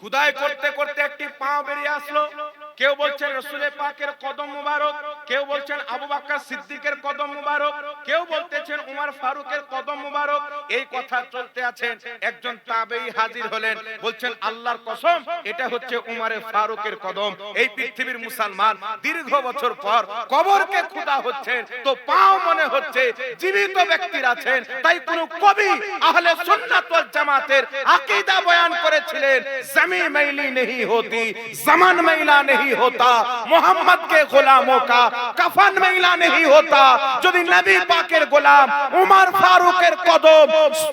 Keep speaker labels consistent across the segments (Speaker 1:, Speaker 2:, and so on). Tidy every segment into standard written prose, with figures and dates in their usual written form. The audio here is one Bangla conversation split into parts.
Speaker 1: খুদাই করতে করতে একটি পা বেরিয়ে আসলো। কেউ বলছেন রাসূল পাকের কদম মুবারক, কেউ বলছেন আবু বকর সিদ্দিকের কদম মুবারক, কেউ বলতেছেন উমর ফারুকের কদম মুবারক। এই কথা চলতে আছেন, একজন তাবেঈ হাজির হলেন, বলছেন আল্লাহর কসম এটা হচ্ছে উমর ফারুকের কদম। এই পৃথিবীর মুসলমান দীর্ঘ বছর পর কবরকে খোদা হচ্ছেন, তো পাও মনে হচ্ছে জীবিত ব্যক্তির আছেন। তাই কোন কবি আহলে সুন্নাত ওয়াল জামাতের আকীদা বয়ান করেছিলেন, জমি मैली नहीं होती, जमान मैला नहीं होता, मोहम्मद के गुलामों का कफन मैला नहीं होता। যদি নবী পাকের গোলাম উমর ফারুকের কদম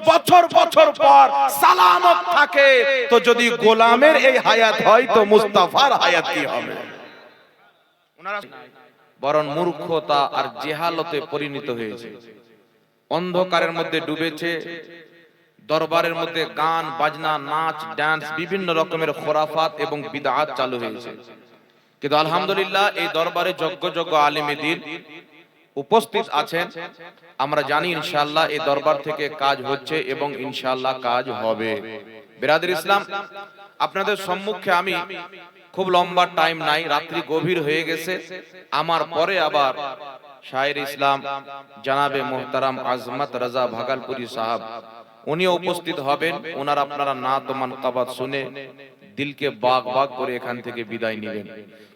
Speaker 1: বছর বছর পর সালামত থাকে, তো যদি গোলামের এই হায়াত হয় তো মুস্তাফার হায়াত কি হবে? ওনারা বরং মূর্খতা আর জেহালতে পরিণত হয়েছে, অন্ধকারের মধ্যে ডুবেছে। দরবারের মধ্যে গান বাজনা, নাচ ডান্স, বিভিন্ন রকমের খোরাফাত এবং বিদআত চালু হয়েছে। কিন্তু আলহামদুলিল্লাহ এই দরবারে যোগ্য যোগ্য আলেম দ্বীন উপস্থিত আছেন। আমরা জানি ইনশাআল্লাহ এই দরবার থেকে কাজ হচ্ছে এবং ইনশাআল্লাহ কাজ হবে। বিরাদর ইসলাম, আপনাদের সম্মুখে আমি খুব লম্বা টাইম নাই, রাত্রি গভীর হয়ে গেছে। আমার পরে আবার শায়ের ইসলাম জনাবে মুহতারাম আজমত রাজা ভাগলপুরি সাহেব উনি উপস্থিত হবেন। ওনার আপনারা নাত ও মানকাবাত শুনে দিলকে বাগ বাগ করে এখান থেকে বিদায় নেবেন।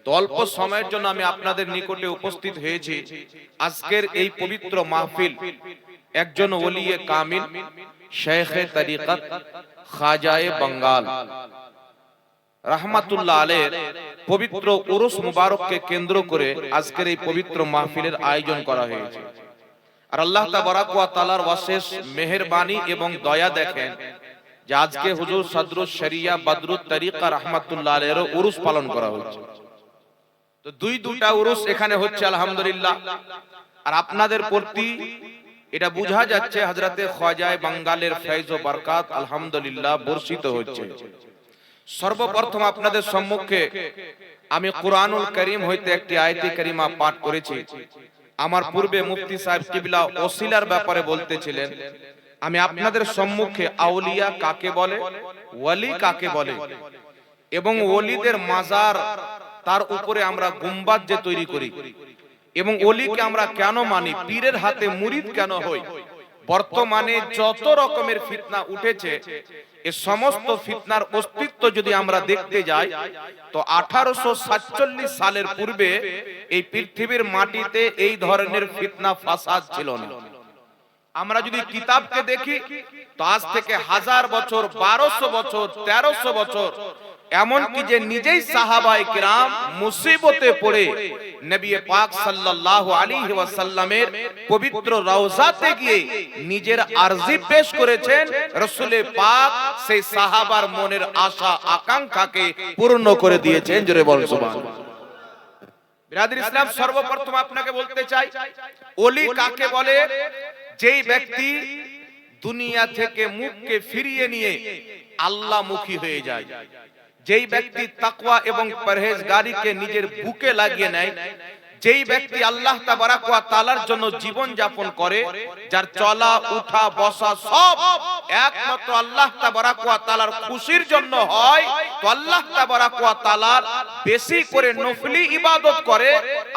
Speaker 1: তো অল্প সময়ের জন্য আমি আপনাদের নিকটে উপস্থিত হয়েছি। আজকের এই পবিত্র মাহফিল একজন ওলিয়ে কামিল, শেখে তরিকত, খাজায়ে বাঙ্গাল রাহমাতুল্লাহ আলাইহির পবিত্র উরুস মুবারককে কেন্দ্র করে আজকের এই পবিত্র মাহফিলের আয়োজন করা হয়েছে। আর আল্লাহ তাবারাক ওয়া তাআলার অশেষ মেহেরবানি এবং দয়া দেখেন যে আজকে হুজুর সদরুস শরিয়া বদরুত তরিকা রাহমাতুল্লাহ আলাইহির উরুস পালন করা হচ্ছে। তো দুইটা উরুস এখানে হচ্ছে আলহামদুলিল্লাহ। আর আপনাদের প্রতি এটা বোঝা যাচ্ছে হযরতে খাজায়ে বাঙ্গালের ফয়জ ও বরকত আলহামদুলিল্লাহ বর্ষিত হচ্ছে। সর্বপ্রথম আপনাদের সম্মুখে আমি কুরআনুল কারীম হইতে একটি আয়াতে কারিমা পাঠ করেছি। আমার পূর্বে মুফতি সাহেব কিবলা ওসিলার ব্যাপারে বলতেছিলেন, আমি আপনাদের সম্মুখে আউলিয়া কাকে বলে, ওয়ালি কাকে বলে এবং ওলিদের মাজার তার উপরে আমরা গুম্বাদ যে তৈরি করি এবং ওলিকে আমরা কেন মানি, পীরের হাতে মুরিদ কেন হই, বর্তমানে যত রকমের ফিতনা উঠেছে এই সমস্ত ফিতনার অস্তিত্ব যদি আমরা দেখতে যাই তো 1847 সালের পূর্বে এই পৃথিবীর মাটিতে এই ধরনের ফিতনা ফাসাদ ছিল না। আমরা যদি কিতাবকে দেখি তো আজ থেকে 1000 বছর, 1200 বছর, 1300 বছর, এমন কি যে নিজেই সাহাবায়ে কিরাম মুসিবতে পড়ে নবী পাক সাল্লাল্লাহু আলাইহি ওয়াসাল্লামের পবিত্র রওজাতে গিয়ে নিজের আরজি পেশ করেছেন। রাসূল পাক সেই সাহাবার মনের আশা আকাঙ্ক্ষাকে পূর্ণ করে দিয়েছেন। জোরে বল সুবহানাল্লাহ। বিরাদর ইসলাম, সর্বপ্রথম আপনাকে বলতে চাই ওলি কাকে বলে? যেই ব্যক্তি দুনিয়া থেকে মুখকে ফিরিয়ে নিয়ে আল্লাহমুখী হয়ে যায়, যেই ব্যক্তি তাকওয়া এবং পরহেজগারিকে নিজের বুকে লাগিয়ে নেয়, যেই ব্যক্তি আল্লাহ তাবারাক ওয়া তাআলার জন্য জীবন যাপন করে, যার চলা উঠা বসা সব একমাত্র আল্লাহ তাবারাক ওয়া তাআলার খুশির জন্য হয়, তো আল্লাহ তাবারাক ওয়া তাআলা বেশি করে নফলি ইবাদত করে,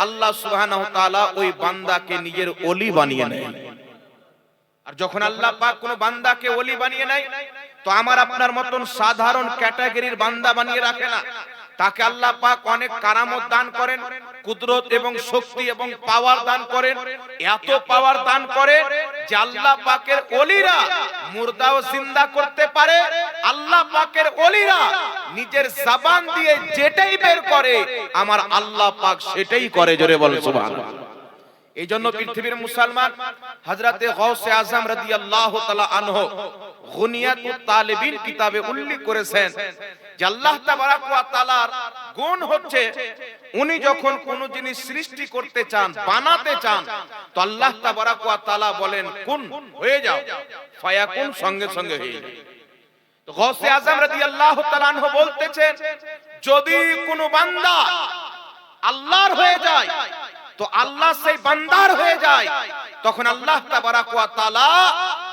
Speaker 1: আল্লাহ সুবহানাহু ওয়া তাআলা ওই বান্দাকে নিজের ওলি বানিয়ে নেয়। আর যখন আল্লাহ পাক কোন বান্দাকে ওলি বানিয়ে নেয় তো আমার আপনার মতন সাধারণ ক্যাটাগরির বান্দা বানিয়ে রাখে না, তাকে আল্লাহ পাক অনেক কারামত দান করেন, কুদরত এবং শক্তি এবং পাওয়ার দান করেন। এত পাওয়ার দান করে যে আল্লাহ পাকের ওলিরা মুর্দাও জিন্দা করতে পারে। আল্লাহ পাকের ওলিরা নিজের জবান দিয়ে যেটাই বের করে আমার আল্লাহ পাক সেটাই করে। জোরে বল সুবহানাল্লাহ। এই জন্য পৃথিবীর মুসলমান হযরতে গাউসে আজম রাদিয়াল্লাহু তাআলা আনহু গুনিয়াতুত তালিবিন কিতাবে উল্লেখ করেছেন যে আল্লাহ তাবারাক ওয়া তাআলার গুণ হচ্ছে উনি যখন কোন জিনিস সৃষ্টি করতে চান, বানাতে চান, তো আল্লাহ তাবারাক ওয়া তাআলা বলেন কুন, হয়ে যাও, ফায়াকুন, সঙ্গে সঙ্গে হয়ে যায়। তো গাউসে আজম রাদিয়াল্লাহু তাআলা আনহু বলতেছেন যদি কোন বান্দা আল্লাহর হয়ে যায় তো আল্লাহ সেই বান্দার হয়ে যায়, তখন আল্লাহ তাবারাক ওয়া তাআলা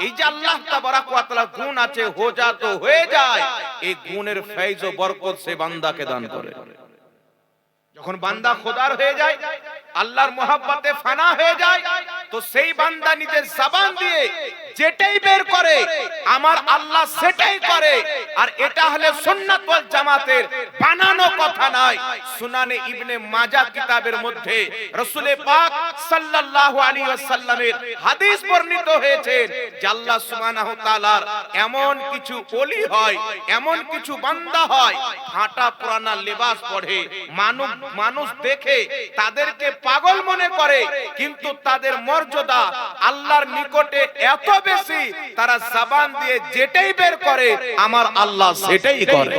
Speaker 1: এই যে আল্লাহ তাবারাক ওয়া তাআলা গুণ আছে হো যা তো হয়ে যায়, এই গুণের ফয়জ ও বরকত সে বান্দাকে দান করে। যখন বান্দা খোদার হয়ে যায়, আল্লাহর মহব্বতে ফানা হয়ে যায়, তো সেই বান্দা নিজের জবান দিয়ে যেটাই বের করে আমার আল্লাহ সেটাই করে। আর এটা হলে সুন্নাত ওয়াল জামাতের বানানো কথা নয়। সুনানে ইবনে মাজাহ কিতাবের মধ্যে রাসূল পাক সাল্লাল্লাহু আলাইহি ওয়াসাল্লামের হাদিস বর্ণিত হয়েছে যে আল্লাহ সুবহানাহু তাআলার এমন কিছু ওলি হয়, এমন কিছু বান্দা হয়, ফাটা পুরানা লেবাস পরে মানুষ দেখে তাদেরকে পাগল মনে করে, কিন্তু তাদের মর্যাদা আল্লাহর নিকটে এত বেশি, তারা জবান দিয়ে যেটাই বের করে আমার আল্লাহ সেটাই করে।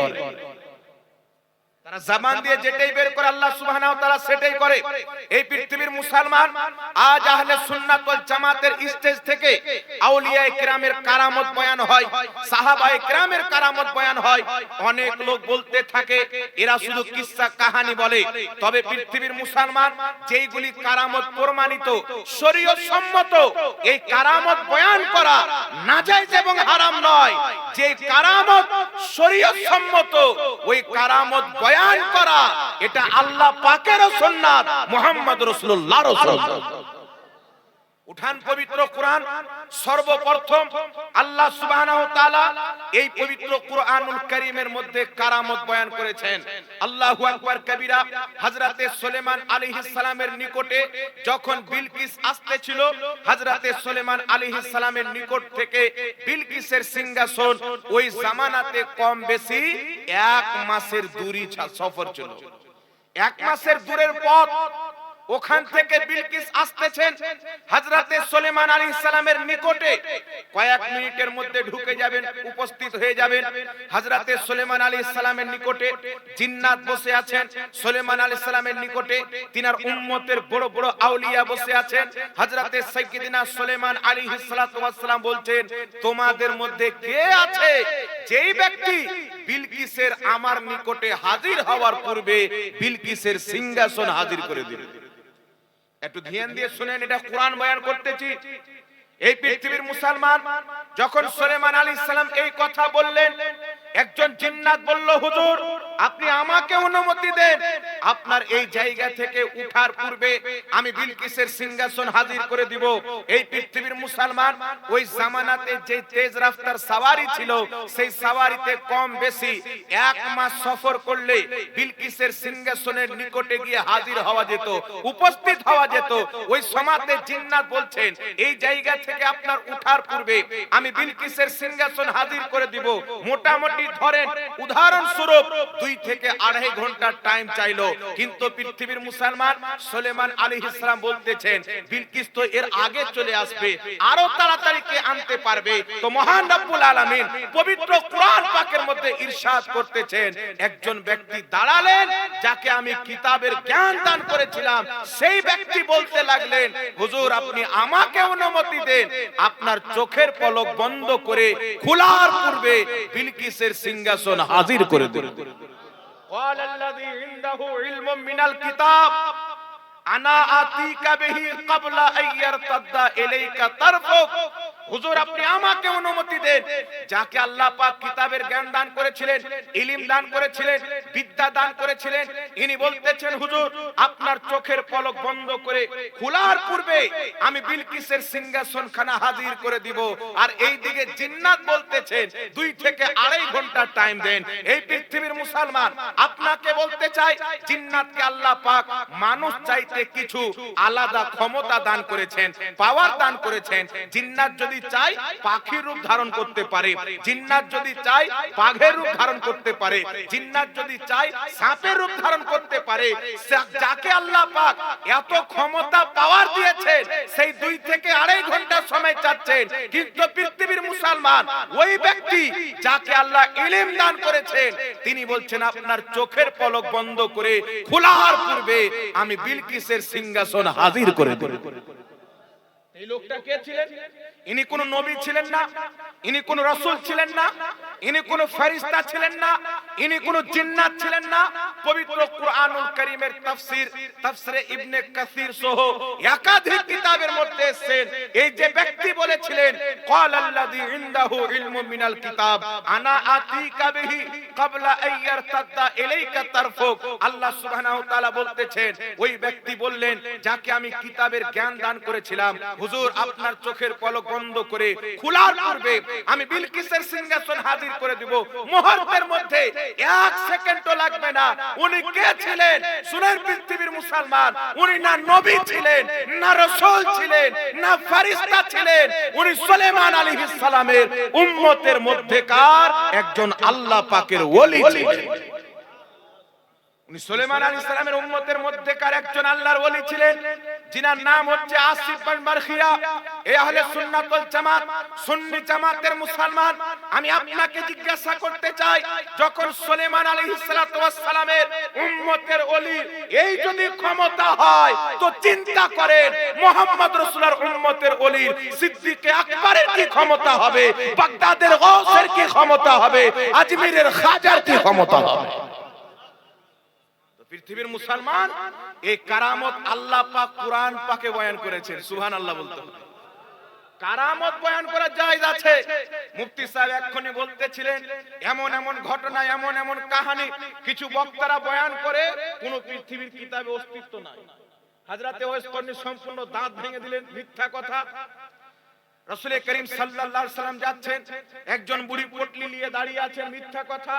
Speaker 1: তারা জবান দিয়ে যেটাই বের করে আল্লাহ সুবহানাহু ওয়া তাআলা সেটাই করে। এই পৃথিবীর মুসলমান আজ আহলে সুন্নাত ওয়াল জামাতের স্টেজ থেকে আউলিয়ায়ে কিরামের কারামত বয়ান হয়, সাহাবায়ে কিরামের কারামত বয়ান হয়। অনেক লোক বলতে থাকে এরা শুধু কিসসা কাহিনী বলে। তবে পৃথিবীর মুসলমান যেইগুলি কারামত প্রমাণিত শরীয়ত সম্মত, এই কারামত বয়ান করা নাজায়েজ এবং হারাম নয়। যে কারামত শরীয়ত সম্মত ওই কারামত বয়ান করা এটা আল্লাহ পাকের সুন্নাত, মুহাম্মদ রাসূলুল্লাহর সুন্নাত। উঠান পবিত্র কোরআন, সর্বপ্রথম আল্লাহ সুবহানাহু ওয়া তাআলা এই পবিত্র কোরআনুল কারীমের মধ্যে কারামত বয়ান করেছেন। আল্লাহু আকবার কবীরা। হযরতে সুলাইমান আলাইহিস সালামের নিকটে যখন বিলকিস আসতেছিল, হযরতে সুলাইমান আলাইহিস সালামের নিকট থেকে বিলকিসের সিংহাসন ওই জামানাতে কম বেশি 1 মাসের দূরি সফর ছিল। 1 মাসের দূরের পথ। ওখান থেকে বিলকিস আসতেছেন হযরতে সুলাইমান আলাইহিস সালামের নিকটে, কয়েক মিনিটের মধ্যে ঢুকে যাবেন, উপস্থিত হয়ে যাবেন। হযরতে সুলাইমান আলাইহিস সালামের নিকটে জিন্নাত বসে আছেন। সুলাইমান আলাইহিস সালামের নিকটে তিনার উম্মতের বড় বড় আউলিয়া বসে আছেন। হযরতে সাইয়্যিদিনা সুলাইমান আলাইহিস সালাতু ওয়াস সালাম বলছেন, তোমাদের মধ্যে কে আছে যেই ব্যক্তি বিলকিসের আমার নিকটে হাজির হওয়ার পূর্বে বিলকিসের সিংহাসন হাজির করে দিবে? একটু ধ্যান দিয়ে শুনেন, এটা কোরআন বয়ান করতেছি। এই পৃথিবীর মুসলমান যখন সুলাইমান আলাইহিস সালাম এই কথা বললেন, একজন জিন্নাত বলল, হুজুর আপনি আমাকে অনুমতি দেন, আপনার এই জায়গা থেকে উঠার পূর্বে আমি বিলকিসের সিংহাসন হাজির করে দিব। এই পৃথিবীর মুসলমান ওই জামানাতে যে তেজ রাফতার সওয়ারি ছিল, সেই সওয়ারিতে কম বেশি 1 মাস সফর করলে বিলকিসের সিংহাসনের নিকটে গিয়ে হাজির হওয়া যেত, উপস্থিত হওয়া যেত। ওই সমাতে জিন্নাত বলছেন, এই জায়গা থেকে আপনার উঠার পূর্বে আমি বিলকিসের সিংহাসন হাজির করে দিব। মোটামুটি ধরেন উদাহরণ স্বরূপ 2 থেকে 2.5 ঘন্টা টাইম চাইলো, কিন্তু পৃথিবীর মুসলমান সুলাইমান আলাইহিস সালাম বলতেছেন বিলকিস তো এর আগে চলে আসবে, আরো তাড়াতাড়ি কে আনতে পারবে? তো মহান রব্বুল আলামিন পবিত্র কোরআন পাকের মধ্যে ইরশাদ করতেছেন, একজন ব্যক্তি দাঁড়ালেন যাকে আমি কিতাবের জ্ঞান দান করেছিলাম, সেই ব্যক্তি বলতে লাগলেন, হুজুর আপনি আমাকে অনুমতি দেন, আপনার চোখের পলক বন্ধ করে খোলার পূর্বে বিলকিসের সিংহাসন হাজির করে দিন। ওয়ালাল্লাযী ইনদাহু ইলমুম মিনাল কিতাব আনা আতিকা বিহি ক্বাবলা আইয়ারতাদ্দা ইলাইকা তারফুক। হুজুর আপনি আমাকে অনুমতি দেন, যাকে আল্লাহ পাক কিতাবের জ্ঞান দান করেছিলেন, ইলম দান করেছিলেন, বিদ্যা দান করেছিলেন, ইনি বলতেছেন হুজুর আপনার চোখের পলক বন্ধ করে খোলার পূর্বে আমি বিলকিসের সিংহাসনখানা হাজির করে দিব। আর এই দিকে জিন্নাত বলতেছেন 2 থেকে 2.5 ঘন্টা টাইম দেন। এই পৃথিবীর মুসলমান আপনাকে বলতে চাই, জিন্নাতকে আল্লাহ পাক মানুষ চাইতে কিছু আলাদা ক্ষমতা দান করেছেন, পাওয়ার দান করেছেন। জিন্নাত যদি চাই পাখির রূপ ধারণ করতে পারে, জিন্নাত যদি চাই বাঘের রূপ ধারণ করতে পারে, জিন্নাত যদি চাই সাপের রূপ ধারণ করতে পারে। যাকে আল্লাহ পাক এত ক্ষমতা পাওয়ার দিয়েছেন, সেই 2 থেকে 2.5 ঘন্টা সময় চাচ্ছেন, কিন্তু পৃথিবীর মুসলমান ওই ব্যক্তি যাকে আল্লাহ ইলম দান করেছেন, তিনি বলছেন আপনার চোখের পলক বন্ধ করে খোলার পূর্বে আমি বিলকিসের সিংহাসন হাজির করে দেব। এই লোকটা কে ছিলেন? ইনি কোন নবী ছিলেন না, ইনি কোন রাসূল ছিলেন না, ইনি কোন ফেরেশতা ছিলেন না, ইনি কোন জিন্নাত ছিলেন না। পবিত্র কুরআনুল কারীমের তাফসীর তাফসিরে ইবনে কাসির সহ একাধিক কিতাবের মধ্যে এসেছেন এই যে ব্যক্তি বলেছিলেন ক্বালাল্লাযী ইনদাহু ইলমু মিনাল কিতাব আনা আতিকা বিহি ক্বাবলা আইয়ারতাদা ইলাইকা তারফুক, আল্লাহ সুবহানাহু ওয়া তাআলা বলতেছেন ওই ব্যক্তি বললেন যাকে আমি কিতাবের জ্ঞান দান করেছিলাম, হুজুর আপনার চোখের পলক বন্ধ করে খোলার পূর্বে আমি বিলকিসের সিংহাসন হাজির করে দিব, মুহূর্তের মধ্যে এক সেকেন্ডও লাগবে না। উনি কে ছিলেন? শুনেন পৃথিবীর মুসলমান, উনি না নবী ছিলেন, না রাসূল ছিলেন, না ফেরেশতা ছিলেন, উনি সুলাইমান আলাইহিস সালামের উম্মতের মধ্যেকার একজন আল্লাহ পাকের ওলি ছিলেন। উনি সুলাইমান আলাইহিস সালামের উম্মতের মধ্যেকার একজন আল্লাহর ওলি ছিলেন, যিনার নাম হচ্ছে আসিফ বিন বারখিয়া। এই আহলে সুন্নাত ওয়াল জামাত সুন্নি জামাতের মুসলমান, আমি আপনাকে জিজ্ঞাসা করতে চাই, যখন সুলাইমান আলাইহিস সালাতু ওয়াস সালামের উম্মতের ওলি এই যদি ক্ষমতা হয়, তো চিন্তা করেন মুহাম্মদ রাসূলের উম্মতের ওলির সিদ্দিক আকবরের কি ক্ষমতা হবে, বাগদাদের গাউসের কি ক্ষমতা হবে, আজমিরের খাজার কি ক্ষমতা হবে। পৃথিবীর মুসলমান, এই কারামত আল্লাহ পাক কুরআন পাকে বয়ান করেছেন। সুবহানাল্লাহ বলতে হবে। কারামত বয়ান করা জায়েজ আছে। মুফতি সাহেব এক্ষুনি বলতেছিলেন এমন এমন ঘটনা, এমন এমন কাহিনী কিছু বক্তারা বয়ান করে, কোন পৃথিবীর কিতাবে অস্তিত্ব নাই। হযরতে ওয়াইস কর্ণী সম্পূর্ণ দাঁত ভেঙে দিলেন, মিথ্যা কথা। রাসূল করিম সাল্লাল্লাহু আলাইহি সাল্লাম যাচ্ছেন, একজন বুড়ি পটলি নিয়ে দাঁড়িয়ে আছেন, মিথ্যা কথা।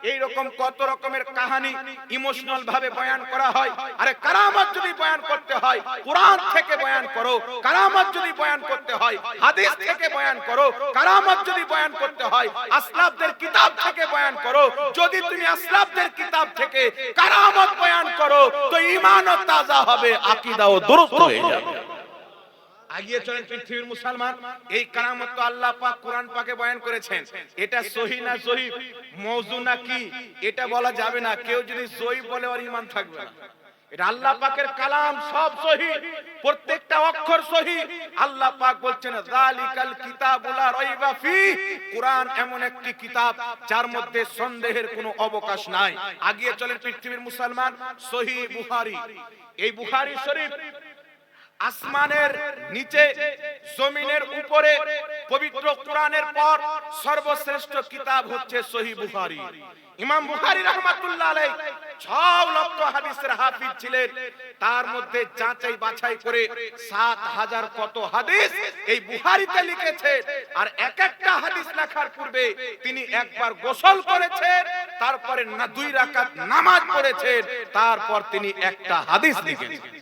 Speaker 1: এই রকম কত রকমের কাহিনী ইমোশনাল ভাবে বয়ান করা হয়। আরে কারামত যদি বয়ান করতে হয় কুরআন থেকে বয়ান করো, কারামত যদি বয়ান করতে হয় হাদিস থেকে বয়ান করো, কারামত যদি বয়ান করতে হয় আসলাফদের কিতাব থেকে বয়ান করো। যদি তুমি আসলাফদের কিতাব থেকে কারামত বয়ান করো তো ঈমানও তাজা হবে, আকীদাও দুরুস্ত হয়ে যাবে। আগিয়ে চলেন পৃথিবীর মুসলমান, এই কারামত তো আল্লাহ পাক কুরআন পাকে বয়ান করেছেন। এটা সহিহ না জয়ীফ, মওযু না কি, এটা বলা যাবে না। কেউ যদি জয়ীফ বলে ওর ঈমান থাকবে না। এটা আল্লাহ পাকের কালাম, সব সহিহ, প্রত্যেকটা অক্ষর সহিহ। আল্লাহ পাক বলছেন যালিকাল কিতাবু লা রাইবা ফিহি, কুরআন এমন একটি কিতাব যার মধ্যে সন্দেহের কোনো অবকাশ নাই। আগিয়ে চলেন পৃথিবীর মুসলমান, সহিহ বুখারী। এই বুখারী শরীফ আসমানের নিচে জমিনের উপরে পবিত্র কোরআনের পর সর্বশ্রেষ্ঠ কিতাব হচ্ছে সহিহ বুখারী। ইমাম বুখারী রাহমাতুল্লাহ আলাইহি 6 লক্ষ হাদিসের হাফিজ ছিলেন। তার মধ্যে যাচাই বাছাই করে 7000 কত হাদিস এই বুখারীতে লিখেছেন। আর এক একটা হাদিস লেখার পূর্বে তিনি একবার গোসল করেছেন, তারপরে 2 রাকাত নামাজ পড়েছেন, তারপর তিনি একটা হাদিস লিখেছেন।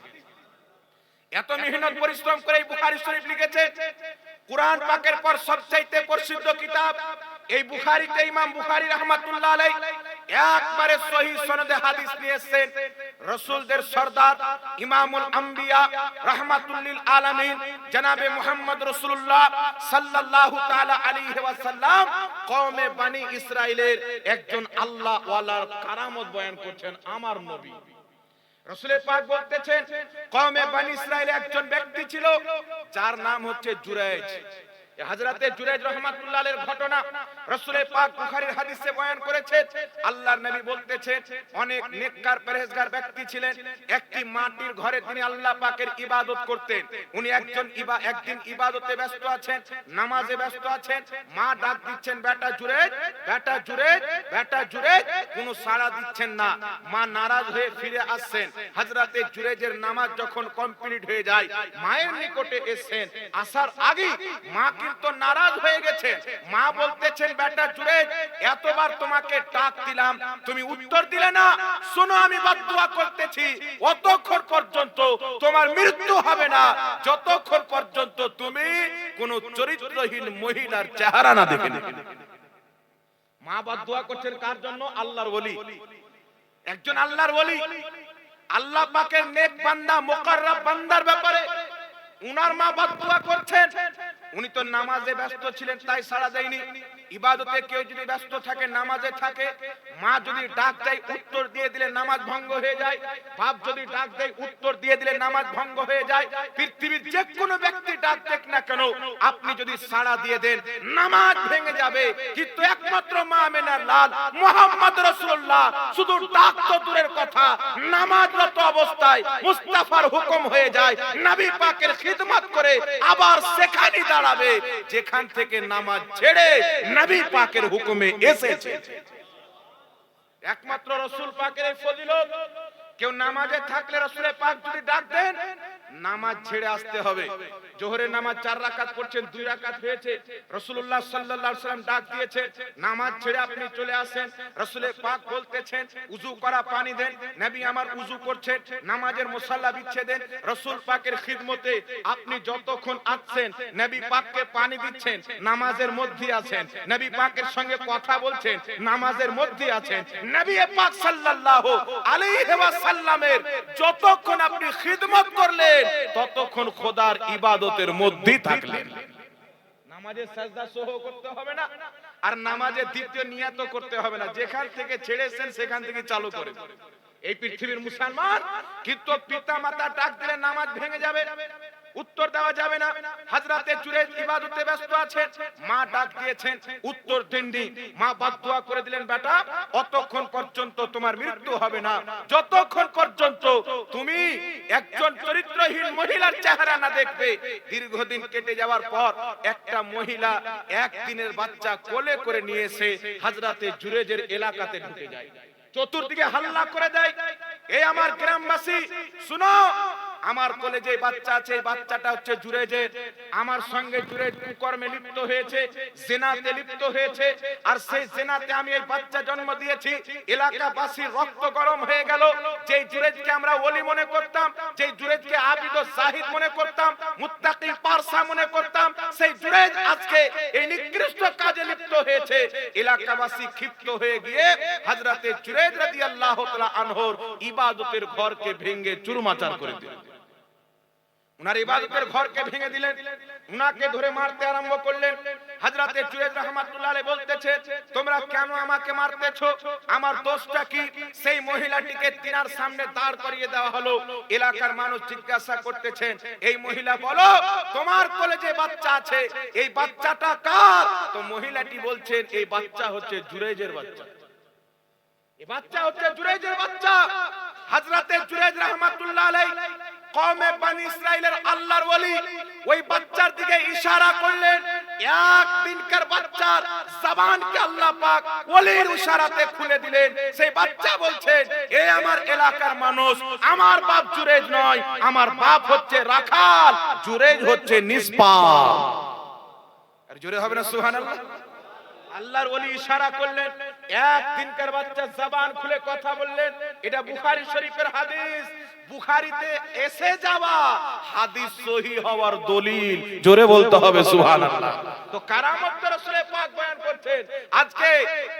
Speaker 1: এত মেহনত পরিশ্রম করে এই বুখারী শরীফ লিখেছে। কুরআন পাকের পর সবচাইতে প্রসিদ্ধ কিতাব এই বুখারীতে ইমাম বুখারী রাহমাতুল্লাহ আলাইহি একবারে সহিহ সনদে হাদিস নিয়ে এসেছেন। রাসূলদের সরদার ইমামুল আম্বিয়া রাহমাতুল লিল আলামিন জনাবে মুহাম্মদ রাসূলুল্লাহ সাল্লাল্লাহু তাআলা আলাইহি ওয়াসাল্লাম কওমে বনি ইসরাইলের একজন আল্লাহ ওয়ালার কারামত বয়ান করছেন, আমার নবী। রাসূল পাক বলতেছেন কওমে বনি ইসরাইলে একজন ব্যক্তি ছিল যার নাম হচ্ছে জুরাইজ। হযরতে জুরাইজ রাহমাতুল্লাহ আলাইহির ঘটনা রাসূল পাক বুখারীর হাদিসে বয়ান করেছেন। আল্লাহর নবী বলতেছেন অনেক নেককার পরহেজগার ব্যক্তি ছিলেন। একটি মাটির ঘরে তিনি আল্লাহ পাকের ইবাদত করতেন। উনি একদিন ইবাদতে ব্যস্ত আছেন, নামাজে ব্যস্ত আছেন। মা ডাক দিচ্ছেন, বেটা জুরাইজ, বেটা জুরাইজ, বেটা জুরাইজ, কোনো সাড়া দিচ্ছেন না। মা নারাজ হয়ে ফিরে আসছেন। হযরতে জুরাইজের নামাজ যখন কমপ্লিট হয়ে যায়, মায়ের নিকটে এসেছেন। আসার আগে মা কিন্তু নারাজ হয়ে গেছেন। মা বলতেছেন, বেটা জুরাইজ, এতবার তোমাকে ডাক দিলাম, তুমি উত্তর দিলে না। শোনো, আমি বদদুয়া করতেছি, অতক্ষণ পর্যন্ত তোমার মৃত্যু হবে না যতক্ষণ পর্যন্ত তুমি কোন চরিত্রহীন মহিলার চেহারা না দেখে নেবে। মা বদদুয়া করছেন কার জন্য? আল্লাহর ওলি, একজন আল্লাহর ওলি, আল্লাহ পাকের নেক বান্দা, মুকাররব বান্দার ব্যাপারে উনার মা বদদুয়া করছেন। উনি তো নামাজে ব্যস্ত ছিলেন, তাই সাড়া দেয়নি। ইবাদতে কেউ যদি ব্যস্ত থাকে, নামাজে থাকে, মা যদি ডাক দেয় উত্তর দিয়ে দিলে নামাজ ভঙ্গ হয়ে যায়, বাপ যদি ডাক দেয় উত্তর দিয়ে দিলে নামাজ ভঙ্গ হয়ে যায়। পৃথিবীর যে কোনো ব্যক্তি ডাক দেখ না কেন, আপনি যদি সাড়া দিয়ে দেন নামাজ ভেঙে যাবে। কিন্তু একমাত্র মা আমেনার লাল মুহাম্মদ রাসূলুল্লাহ শুধু ডাক তো দূরের কথা, নামাজরত অবস্থায় মুস্তাফার হুকুম হয়ে যায়, নবী পাকের খিদমত করে আবার সেখানেই দাঁড়াবে যেখান থেকে নামাজ ছেড়ে নবী পাকের হুকুমে এসেছে। একমাত্র রাসূল পাকের এই ফজিলত। কেউ নামাজে থাকলে রাসূলের পাক যদি ডাক দেন, নামাজ ছেড়ে আসতে হবে। জোহরের নামাজ 4 রাকাত পড়ছেন, 2 রাকাত হয়েছে, রাসূলুল্লাহ সাল্লাল্লাহু আলাইহি ওয়াসাল্লাম ডাক দিয়েছে, নামাজ ছেড়ে আপনি চলে আসেন। রাসূলের পাক বলতেছেন উযু করা পানি দেন, নবী আমার উযু করছেন, নামাজের মুসাল্লা বিছিয়ে দেন। রাসূল পাকের খিদমতে আপনি যতক্ষণ আছেন, নবী পাককে পানি দিচ্ছেন, নামাজের মধ্যে আছেন, নবী পাকের সঙ্গে কথা বলছেন, নামাজের মধ্যে আছেন। নবী পাক সাল্লাল্লাহু আলাইহি ওয়াসাল্লামের যতক্ষণ আপনি খিদমত করলেন, ততক্ষণ খোদার ইবাদতের মধ্যেই থাকলেন। নামাজে সাজদা সহ করতে হবে না, আর নামাজে দ্বিতীয় নিয়াত করতে হবে না, যেখান থেকে ছেড়েছেন সেখান থেকে চালু করে। এই পৃথিবীর মুসলমান কিন্তু পিতা মাতা ডাক দিলে নামাজ ভেঙে যাবে, উত্তর দেওয়া যাবে না। হযরতে জুরাইজ ইবাদতে ব্যস্ত আছেন, মা ডাক দিয়েছেন, উত্তর দেননি, মা বদদুয়া করে দিলেন, বেটা অতক্ষণ পর্যন্ত তোমার মৃত্যু হবে না যতক্ষণ পর্যন্ত তুমি একজন চরিত্রহীন মহিলার চেহারা না দেখবে। দীর্ঘদিন কেটে যাওয়ার পর একটা মহিলা একদিনের বাচ্চা কোলে করে নিয়ে এসে হযরতে জুরাইজের এলাকাতে ঢুকে যায়, চতুর্দিকে হাল্লা করে দেয়, এই আমার গ্রামবাসী শুনো, আমার কোলে যে বাচ্চা আছে এই বাচ্চাটা হচ্ছে জুরাইজের, আমার সঙ্গে জুরাইজ কুকর্মে লিপ্ত হয়েছে, জিনাতে লিপ্ত হয়েছে, আর সেই জিনাতে আমি এই বাচ্চা জন্ম দিয়েছি। এলাকাবাসীর রক্ত গরম হয়ে গেল। যেই জুরাইজকে আমরা ওলি মনে করতাম, যেই জুরাইজকে আবিদ ও জাহিদ মনে করতাম, মুত্তাকি পারসা মনে করতাম, সেই জুরাইজ আজকে এই নিকৃষ্ট কাজে লিপ্ত হয়েছে। এলাকাবাসী ক্ষিপ্ত হয়ে গিয়ে হযরতে জুরাইজ রাদিয়াল্লাহু তাআলা আনহুর ইবাদতের ঘরকে ভেঙে চুরমাচার করে দিলেন। উনার ইবাদতের ঘরকে ভেঙে দিলেন, উনাকে ধরে মারতে আরম্ভ করলেন। হযরতে জুরাইজ রাহমাতুল্লাহ আলাইহি বলতেছে, তোমরা কেন আমাকে মারতেছো, আমার দোষটা কি? সেই মহিলাটিকে তিনার সামনে দাঁড় করিয়ে দেওয়া হলো। এলাকার মানুষ জিজ্ঞাসা করতেছেন, এই মহিলা বলো, তোমার কোলে যে বাচ্চা আছে এই বাচ্চাটা কার? তো মহিলাটি বলছেন, এই বাচ্চা হচ্ছে জুরাইজের বাচ্চা, এই বাচ্চা হচ্ছে জুরাইজের বাচ্চা। হযরতে জুরাইজ রাহমাতুল্লাহ আলাইহি কওমে বনি ইসরাইলের আল্লাহর ওলি ওই বাচ্চার দিকে ইশারা করলেন। একদিনকার বাচ্চার জবানকে আল্লাহ পাক ওলির ইশারাতে খুলে দিলেন। সেই বাচ্চা বলছেন, এ আমার এলাকার মানুষ, আমার বাপ জুরাইজ নয়, আমার বাপ হচ্ছে রাখাল, জুরাইজ হচ্ছে নিষ্পাপ। আর জোরে হবে না সুবহানাল্লাহ? আল্লাহর ওলি ইশারা করলেন, একদিনকার বাচ্চা জবান খুলে কথা বললেন। এটা বুখারী শরীফের হাদিস, বুখারীতে এসে যাওয়া হাদিস সহিহ হওয়ার দলিল। জোরে বলতে হবে সুবহানাল্লাহ। তো কারামত রাসূলের পাক বয়ান করছেন। আজকে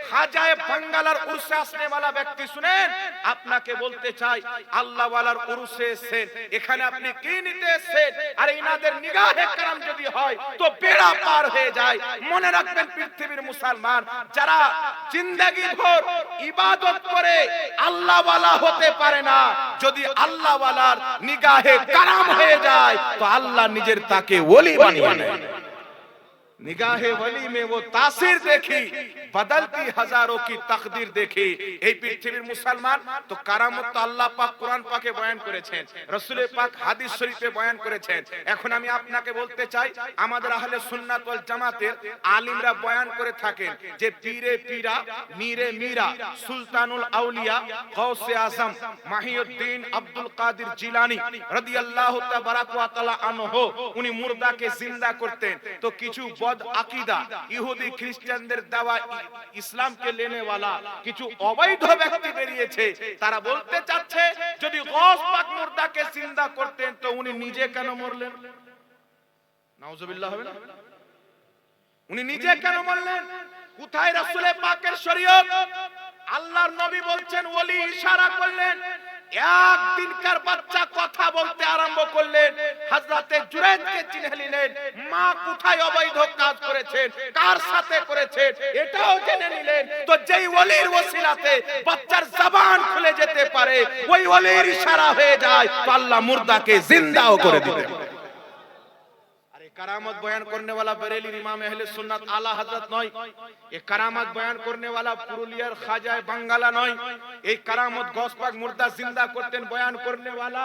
Speaker 1: খাজায়ে বাঙ্গালার উরসে আসনে वाला ব্যক্তি শুনেন, আপনাকে বলতে চাই, আল্লাহ ওয়ালার উরসে এসেছেন, এখানে আপনি কি নিতে এসেছেন? আর ইনাদের নিগাহে کرام যদি হয় তো বেড়া পার হয়ে যায়। মনে রাখবেন পৃথিবীর মুসলমান যারা জিন্দেগি ভর ইবাদত করে আল্লাহ ওয়ালা হতে পারে না, যদি আল্লাহ ওয়ালার নিগাহে کرام হয়ে যায় তো আল্লাহ নিজের তাকে ওলি বানিয়ে নেয়। निगाहे वली में वो तासीर देखी, बदलती हजारों की तकदीर देखी। এই পৃথিবীর মুসলমান তো কারামত তো আল্লাহ পাক কোরআন পাকে বয়ান করেছেন, রাসূলের পাক হাদিস শরীফে বয়ান করেছেন। এখন আমি আপনাকে বলতে চাই, আমাদের আহলে সুন্নাত ওয়াল জামাতের আলিমরা বয়ান করে থাকেন যে পীরে পীরা, মীরে মীরা, সুলতানুল আউলিয়া, গাউসে আজম মাহিউদ্দিন আব্দুল কাদের জিলানী রাদিয়াল্লাহু তাআলা আনহু উনি মুর্দাকে জিন্দা করতেন। তো কিছু আকিদা ইহুদি খ্রিস্টানদের দেওয়া ইসলামকে লেনে वाला কিছু অবৈধ ব্যক্তি বেরিয়েছে, তারা বলতে চাচ্ছে যদি গৌস পাক মুর্দাকে জিন্দা করতেন তো উনি নিজে কেন মরলেন? নাউজুবিল্লাহ হবে না? উনি নিজে কেন মরলেন? কোথায় রাসূলের পাকের শরীয়ত? আল্লাহর নবী বলছেন, ওলি ইশারা করলেন, একদিনকার বাচ্চা কথা বলতে আরম্ভ করলেন, হযরতে জুরাইদকে চিনে নিলেন, মা কোথায় অবৈধ কাজ করেছেন, কার সাথে করেছেন এটাও জেনে নিলেন। তো যেই ওলির ওসিলাতে বাচ্চার জবান খুলে যেতে পারে, ওই ওলির ইশারা হয়ে যায়, তো আল্লাহ মুর্দাকে জিন্দাও করে দিবেন। करामत बयान करने वाला बरेली इमाम अहले सुन्नत आला हजरत नय, ये करामत बयान करने वाला पुरुलियार खाजा बांगाला नय, ये करामत गौसपाक मुर्दा जिंदा करतेन बयान करने वाला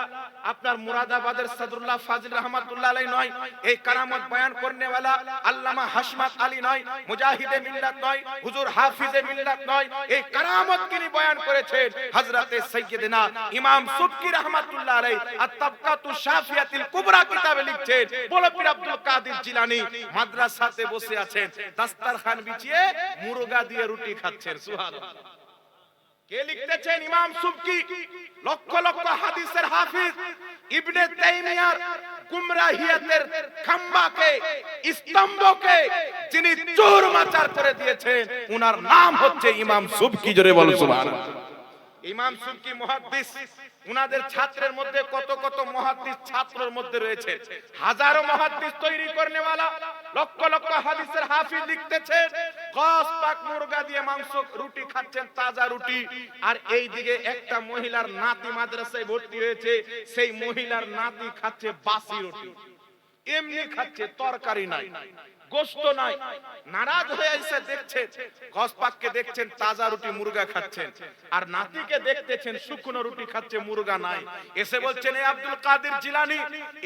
Speaker 1: আপনার মুরাদাবাদের সদরুল্লাহ ফাজিল রহমাতুল্লাহ আলাইহি নয়, এই কারামত বয়ান করনে वाला আল্লামা হাশমাত আলী নয়, মুজাহিদে মিল্লাত নয়, হুজুর হাফিজে মিল্লাত নয়, এই কারামত তিনি বয়ান করেছেন হযরতে সাইয়্যিদিনা ইমাম সুবকি রহমাতুল্লাহ আলাইহি আত-তাবকাতু শাফিয়াতুল কুবরা কিতাবে লিখছেন, বলে পীর আব্দুল কাদের জিলানী মাদ্রাসাতে বসে আছেন, দাস্তারখান বিছিয়ে মুরগা দিয়ে রুটি খাচ্ছেন। সুবহানাল্লাহ। কে লিখতেছেন? ইমাম সুবকি, লক্ষ লক্ষ হাদিসের হাফিজ, ইবনে তাইমিয়ার গুমরাহিয়াতের খাম্বাকে, স্তম্ভকে যিনি চুরমাচার করে দিয়েছেন, উনার নাম হচ্ছে ইমাম সুবকি। জোরে বলো সুবহানাল্লাহ। ইমাম সুবকি মুহাদ্দিস, উনাদের ছাত্রের মধ্যে কত কত মুহাদ্দিস ছাত্রের মধ্যে রয়েছে, হাজারো মুহাদ্দিস তৈরি করনে वाला, লক্ষ লক্ষ হাদিসের হাফিজ লিখতেছেন, গস পাক মুরগা দিয়ে মাংস রুটি খাচ্ছেন, তাজা রুটি। আর এই দিকে একটা মহিলার নাতি মাদ্রাসায় ভর্তি হয়েছে, সেই মহিলার নাতি খাচ্ছে বাসি রুটি, এমনি খাচ্ছে, তরকারি নাই, গোশত নাই। নারাজ হয়ে এসে দেখছেন, গস পাককে দেখছেন তাজা রুটি মুরগা খাচ্ছেন, আর নাতিকে দেখতেছেন শুকনো রুটি খাচ্ছে, মুরগা নাই। এসে বলছেন, এ আব্দুল কাদের জিলানী,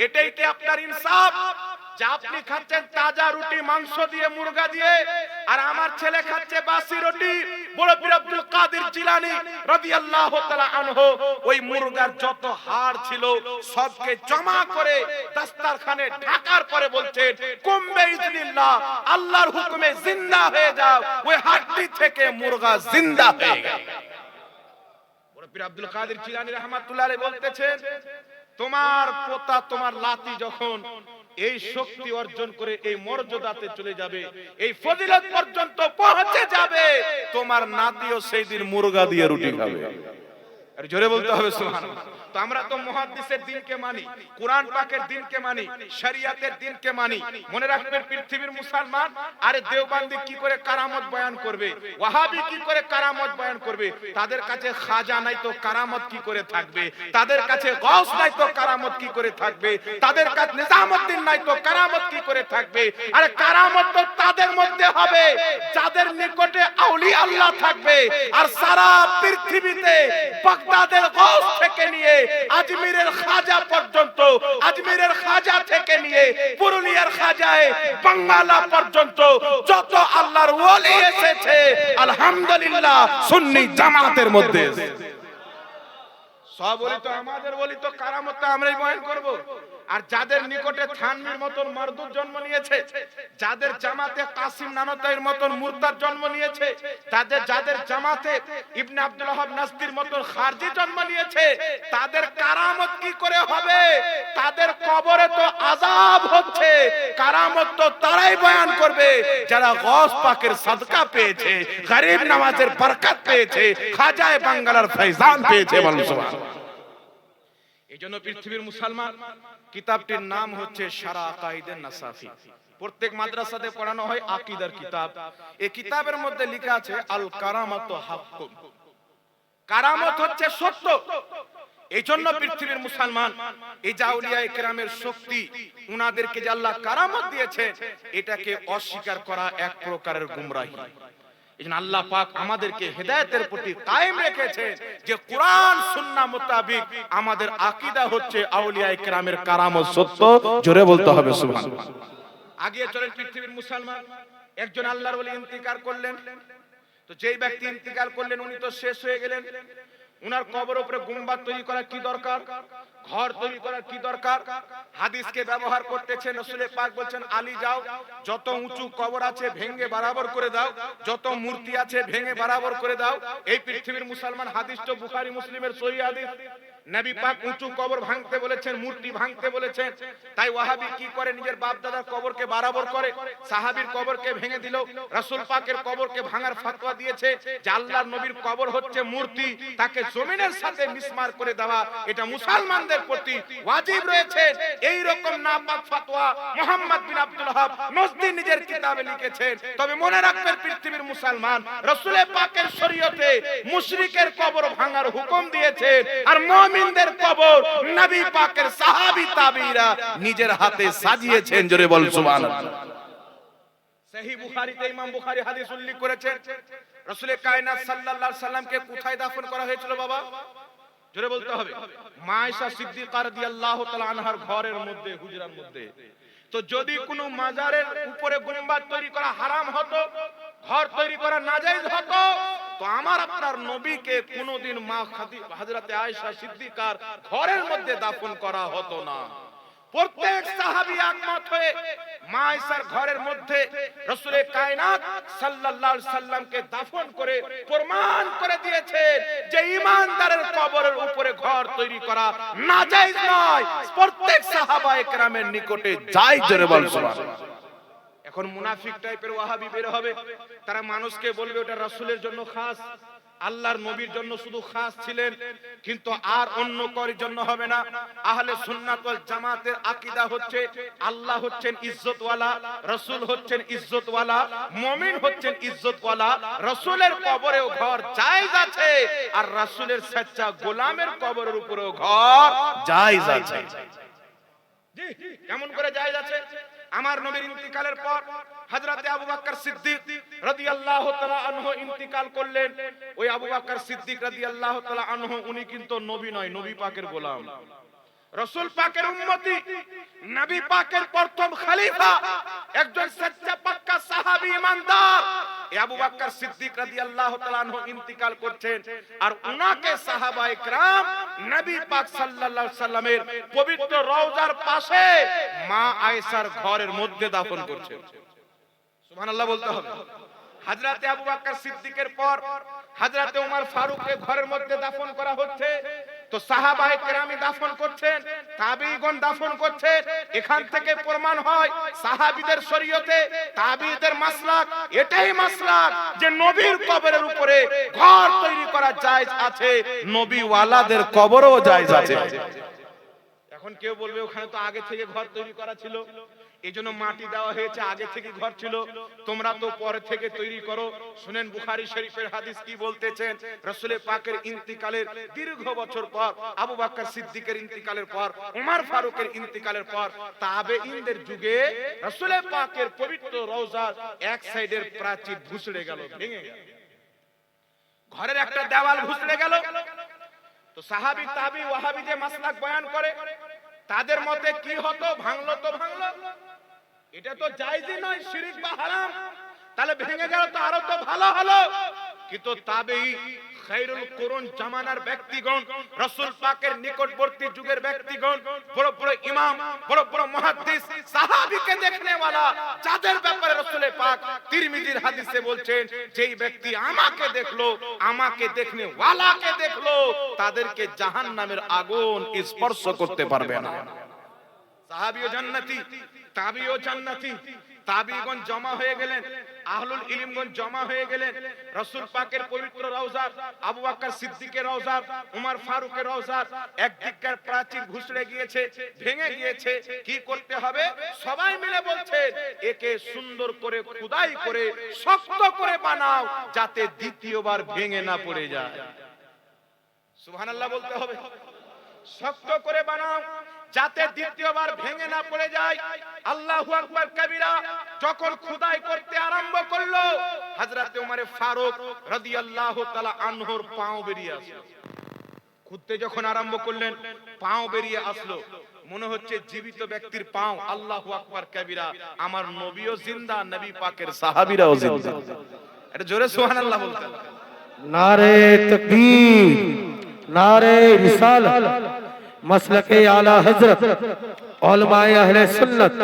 Speaker 1: এটাই কি আপনার ইনসাফ যে আপনি খাচ্ছেন তাজা রুটি মাংস দিয়ে, মুরগা দিয়ে, আর আমার ছেলে খাচ্ছে বাসি রুটি? বড় পীর আব্দুল কাদের জিলানী রাদিয়াল্লাহু তাআলা আনহু ওই মুরগার যত হাড় ছিল সবকে জমা করে দাস্তারখানে ঢাকার পরে বলছেন, কুম বিইজনিল্লাহ, আল্লাহর হুকুমে জিন্দা হয়ে যাও। ওই হাড়টি থেকে মুরগা জিন্দা হয়ে গেল। বড় পীর আব্দুল কাদের জিলানী রাহমাতুল্লাহ আলাইহি বলতেছেন, তোমার পোতা, তোমার লাতি যখন এই শক্তি অর্জন করে এই মর্যাদাতে চলে যাবে, এই ফজিলত পর্যন্ত পৌঁছে যাবে, তোমার নাতিও সেই দিন মুরগা দিয়ে রুটি খাবে। আর জোরে বলতে হবে সুবহানাল্লাহ। তো আমরা তো মুহাদ্দিসের দ্বীনকে মানি, কুরআন পাকের দ্বীনকে মানি, শরিয়াতের দ্বীনকে মানি। মনে রাখবেন পৃথিবীর মুসলমান, আরে দেওবন্দি কি করে কারামত বয়ান করবে, ওয়াহাবি কি করে কারামত বয়ান করবে? তাদের কাছে খাজা নাই তো কারামত কি করে থাকবে? তাদের কাছে গাউস নাই তো কারামত কি করে থাকবে? তাদের কাছে নিজামউদ্দিন নাই তো কারামত কি করে থাকবে? আরে কারামত তো তাদের মধ্যে হবে যাদের নিকটে আউলিয়া আল্লাহ থাকবে। আর সারা পৃথিবীতে বাগদাদের গাউস থেকে নিয়ে আজমিরের খাজা পর্যন্ত, আজমিরের খাজা থেকে নিয়ে পুরুলিয়ার খাজায় বাংলা পর্যন্ত যত আল্লাহর ওলি এসেছে, আলহামদুলিল্লাহ সুন্নি জামাতের মধ্যে সব ওলি তো আমাদের ওলি, তো কারামত আমরাই বয়ান করব। আর যাদের নিকটে থানভীর মতন মারদুদ জন্ম নিয়েছে, যাদের জামাতে কাসিম নানতাইর মতন মুরতাদ জন্ম নিয়েছে, যাদের জামাতে ইবনে আব্দুল ওয়াহাব নাসদির মতন খারজি জন্ম নিয়েছে, তাদের কারামত কি করে হবে? তাদের কবরে তো আযাব হচ্ছে। কারামত তো তারাই বয়ান করবে যারা গওস পাকের সাদকা পেয়েছে, গরিব নামাজের বরকত পেয়েছে, খাজায়ে বাঙ্গালার ফয়জান পেয়েছে। বলুন সুবহানাল্লাহ। এইজন্য পৃথিবীর মুসলমান, কিতাবটির নাম হচ্ছে শারা আকাইদে নাসাফি। প্রত্যেক মাদ্রাসাতে পড়ানো হয় আকীদার কিতাব। এই কিতাবের মধ্যে লেখা আছে আল কারামাতু হাক্কুন, কারামত হচ্ছে সত্য। এইজন্য পৃথিবীর মুসলমান, এই যে আউলিয়া ইকরামের শক্তি, উনাদেরকে যে আল্লাহ কারামত দিয়েছে, এটাকে অস্বীকার করা এক প্রকারের গুমরাহি। এইজন্য আল্লাহ পাক আমাদেরকে হেদায়েতের প্রতি কায়েম রেখেছেন যে কোরআন সুন্নাহ মোতাবেক আমাদের আকীদা হচ্ছে আউলিয়া ইকরামের কারামত সত্য। জোরে বলতে হবে সুবহানাল্লাহ। আগে চলেন পৃথিবীর মুসলমান, একজন আল্লাহর ওলি ইন্তিকাল করলেন। তো যেই ব্যক্তি ইন্তিকাল করলেন উনি তো শেষ হয়ে গেলেন, উনার কবরের উপরে গুম্বাদ তৈরি করা কি দরকার, ঘর তৈরি করার কি দরকার? হাদিসকে ব্যবহার করতেছেন, রাসূল পাক বলেন, আলী যাও, যত উঁচু কবর আছে ভেঙে বরাবর করে দাও, যত মূর্তি আছে ভেঙে বরাবর করে দাও। এই পৃথিবীর মুসলমান, হাদিস তো বুখারী মুসলিমের সহিহ হাদিস, নবী পাক উঁচু কবর ভাঙতে বলেছেন, মূর্তি ভাঙতে বলেছেন। তাই ওয়াহাবি কি করে? নিজের বাপ দাদার কবরকে বরাবর করে, সাহাবীর কবরকে ভেঙে দিল, রাসূল পাকের কবরকে ভাঙার ফতোয়া দিয়েছে যে আল্লাহর নবীর কবর হচ্ছে মূর্তি, তাকে জমিনের সাথে মিসমার করে দেওয়া এটা মুসলমানদের প্রতি ওয়াজিব রয়েছে। এই রকম নাপাক ফতোয়া মুহাম্মদ বিন আব্দুল ওয়াহাব নজদি নিজের কিতাবে লিখেছেন। তবে মনে রাখবেন পৃথিবীর মুসলমান রাসূল পাকের শরীয়তে মুশরিকের কবর ভাঙার হুকুম দিয়েছেন, আর মুমিনদের কবর নবী পাকের সাহাবী তাবেঈরা নিজের হাতে সাজিয়েছেন। জোরে বল সুবহানাল্লাহ। সহিহ বুখারীতে ইমাম বুখারী হাদিস উল্লেখ করেছেন, রাসূল কায়নাত সাল্লাল্লাহু আলাইহি সাল্লামকে কোথায় দাফন করা হয়েছিল বাবা? জোরে বলতে হবে। মা আয়েশা সিদ্দিকা রাদিয়াল্লাহু তাআলা আনহার ঘরের মধ্যে, হুজরার মধ্যে। তো যদি কোনো মাজারের উপরে গুম্বাদ তৈরি করা হারাম হতো, ঘর তৈরি করা নাজায়েজ হতো, তো আমার আপনার নবীকে কোনোদিন মা হযরতে আয়েশা সিদ্দিকার ঘরের মধ্যে দাফন করা হতো না। প্রত্যেক সাহাবী একমত হয়ে মা আয়েশার ঘরের মধ্যে রাসূল কায়নাত সাল্লাল্লাহু আলাইহি সাল্লামকে দাফন করে প্রমাণ করে দিয়েছেন যে ঈমানদারের কবরের উপরে ঘর তৈরি করা নাজায়েজ নয়। প্রত্যেক সাহাবায়ে কেরামের নিকটে জায়েজ। জোরে বল সুবহানাল্লাহ। এখন মুনাফিক টাইপের ওয়াহাবি বের হবে, তারা মানুষকে বলবে ওটা রাসূলের জন্য খাস, আল্লাহর নবীর জন্য শুধু খাস ছিলেন, কিন্তু আর অন্য কারোর জন্য হবে না। আহলে সুন্নাত ওয়াল জামাতের আকীদা হচ্ছে আল্লাহ হচ্ছেন ইজ্জতওয়ালা, রাসূল হচ্ছেন ইজ্জতওয়ালা, মুমিন হচ্ছেন ইজ্জতওয়ালা। রাসূলের কবরেও ঘর জায়েজ আছে, আর রাসূলের সচ্চা গোলামের কবরের উপরেও ঘর জায়েজ আছে। জি, কেমন করে জায়েজ আছে? আমার নবীর ইন্তিকালের পর হযরতে আবু বকর সিদ্দিক রাদিয়াল্লাহু তাআলা আনহু ইন্তিকাল করলেন। ওই আবু বকর সিদ্দিক রাদিয়াল্লাহু তাআলা আনহু উনি কিন্তু নবী নয়, নবী পাকের গোলাম, রাসূল পাকের উম্মতি, নবী পাকের প্রথম খলিফা, একজন সচ্চা পাক্কা সাহাবী ইমানদার। আবু বকর সিদ্দিক রাদিয়াল্লাহু তাআলা আনহু ইন্তিকাল করছেন, আর উনাকে সাহাবায়ে কেরাম নবী পাক সাল্লাল্লাহু আলাইহি সাল্লামের পবিত্র রওজার পাশে মা আয়েশার ঘরের মধ্যে দাফন করছেন। সুবহানাল্লাহ বলতে হবে। হযরতে আবু বকর সিদ্দিকের পর হযরতে ওমর ফারুককে ঘরের মধ্যে দাফন করা হচ্ছে। তো সাহাবায়ে কেরামি দাফন করছেন, তাবেঈগণ দাফন করছেন। এখান থেকে প্রমাণ হয় সাহাবীদের শরীয়তে, তাবেঈদের মাসলাক এটাই মাসলাক যে নবীর কবরের উপরে ঘর তৈরি করা জায়েজ আছে, নবী ওয়ালাদের কবরও জায়েজ আছে। এখন কেউ বলবে ওখানে তো আগে থেকে ঘর তৈরি করা ছিল, এইজন্য মাটি দেওয়া হয়েছে, আগে থেকে ঘর ছিল, তোমরা তো পরে থেকে তৈরি করো। শুনেন বুখারী শরীফের হাদিস কি বলতেছেন। রাসূল পাকের ইন্তিকালের দীর্ঘ বছর পর, আবু বকর সিদ্দিকের ইন্তিকালের পর, ওমর ফারুকের ইন্তিকালের পর, তাবেঈনদের যুগে রাসূল পাকের পবিত্র রওজার এক সাইডের প্রাচীর ভুসড়ে গেল, ভেঙে গেল, ঘরের একটা দেওয়াল ভুসড়ে গেল। তো সাহাবী তাবেঈ ওয়াহাবী যে মাসলাক বয়ান করে, তাদের মতে কি হতো? ভাঙলো তো ভাঙলো, এটা তো জায়েজই নয়, শিরক বা হারাম, তাহলে ভেঙে গেল তো আরো তো ভালো হলো। কিন্তু তাবেঈ খায়রুল কুরুন জামানার ব্যক্তিগণ, রাসূল পাকের নিকটবর্তী যুগের ব্যক্তিগণ, বড় বড় ইমাম, বড় বড় মুহাদ্দিস, সাহাবীকে দেখনে ওয়ালা, যাদের ব্যাপারে রাসূল পাক তিরমিজির হাদিসে বলছেন যেই ব্যক্তি আমাকে দেখলো, আমাকে দেখনে ওয়ালাকে দেখলো, তাদেরকে জাহান্নামের আগুন স্পর্শ করতে পারবে না। সাহাবীও জান্নাতি, তাবেঈও জান্নাতি। তাবেঈগণ জমা হয়ে গেলেন, আহলুল ইলমগণ জমা হয়ে গেলেন। রাসূল পাকের পবিত্র রওজার, আবু বকর সিদ্দিকের রওজার, ওমর ফারুকের রওজার একদিককার প্রাচীর ভুসড়ে গিয়েছে, ভেঙে গিয়েছে। কি করতে হবে? সবাই মিলে বলছে একে সুন্দর করে খোদাই করে শক্ত করে বানাও, যাতে দ্বিতীয়বার ভেঙে না পড়ে যায়। সুবহানাল্লাহ বলতে হবে। শক্ত করে বানাও যাতে দ্বিতীয়বার ভেঙে না পড়ে যায়। আল্লাহু আকবার কবিরা। যখন খোদাই করতে আরম্ভ করলো, হযরত ওমর ফারুক রাদিয়াল্লাহু তাআলা আনহুর পাও বেরিয়ে আসলো। খুদতে যখন আরম্ভ করলেন, পাও বেরিয়ে আসলো, মনে হচ্ছে জীবিত ব্যক্তির পাও। আল্লাহু আকবার কবিরা। আমার নবীও জিন্দা, নবী পাকের সাহাবীরাও জিন্দা। এটা জোরে সুবহানাল্লাহ বলতে হবে।
Speaker 2: नारे तकबीर, नारे रिसालत, मसलके आला हजरत, उलमाए अहले सुन्नत,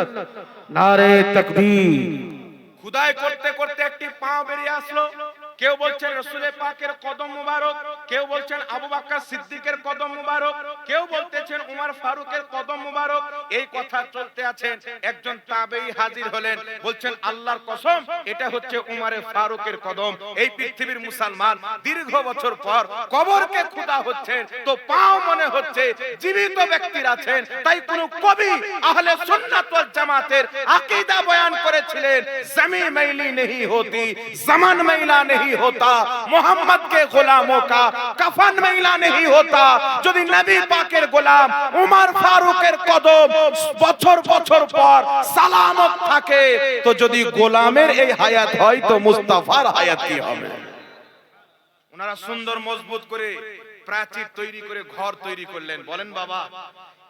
Speaker 2: नारे तकबीर।
Speaker 1: খুদাই করতে করতে একটি পাও বেরিয়ে আসলো।
Speaker 3: কেউ বলছেন রাসূলের পাকের কদম মুবারক, কেউ বলছেন আবু বকর সিদ্দিকের কদম মুবারক, কেউ বলতেছেন উমর ফারুকের কদম মুবারক। এই কথা চলতে আছেন, একজন তাবেঈ হাজির হলেন, বলছেন আল্লাহর কসম এটা হচ্ছে উমরে ফারুকের কদম। এই পৃথিবীর মুসলমান দীর্ঘ বছর পর কবরকে খোদা হচ্ছেন, তো পাও মনে হচ্ছে জীবিত ব্যক্তির আছেন। তাই কোন কবি আহলে সুন্নাত ওয়াল জামাতের আকীদা বয়ান করেছিলেন, জমি मैली नहीं होती, ज़मान मैला नहीं होता, मोहम्मद के गुलामों का कफन मैला नहीं होता। যদি নবী পাকের গোলাম উমর ফারুকের কদম বছর বছর পর সালামত থাকে, তো যদি গোলামের এই হায়াত হয় তো মুস্তাফার হায়াত কি হবে? ওনারা সুন্দর মজবুত করে প্রাচীর তৈরি করে ঘর তৈরি করলেন। বলেন বাবা,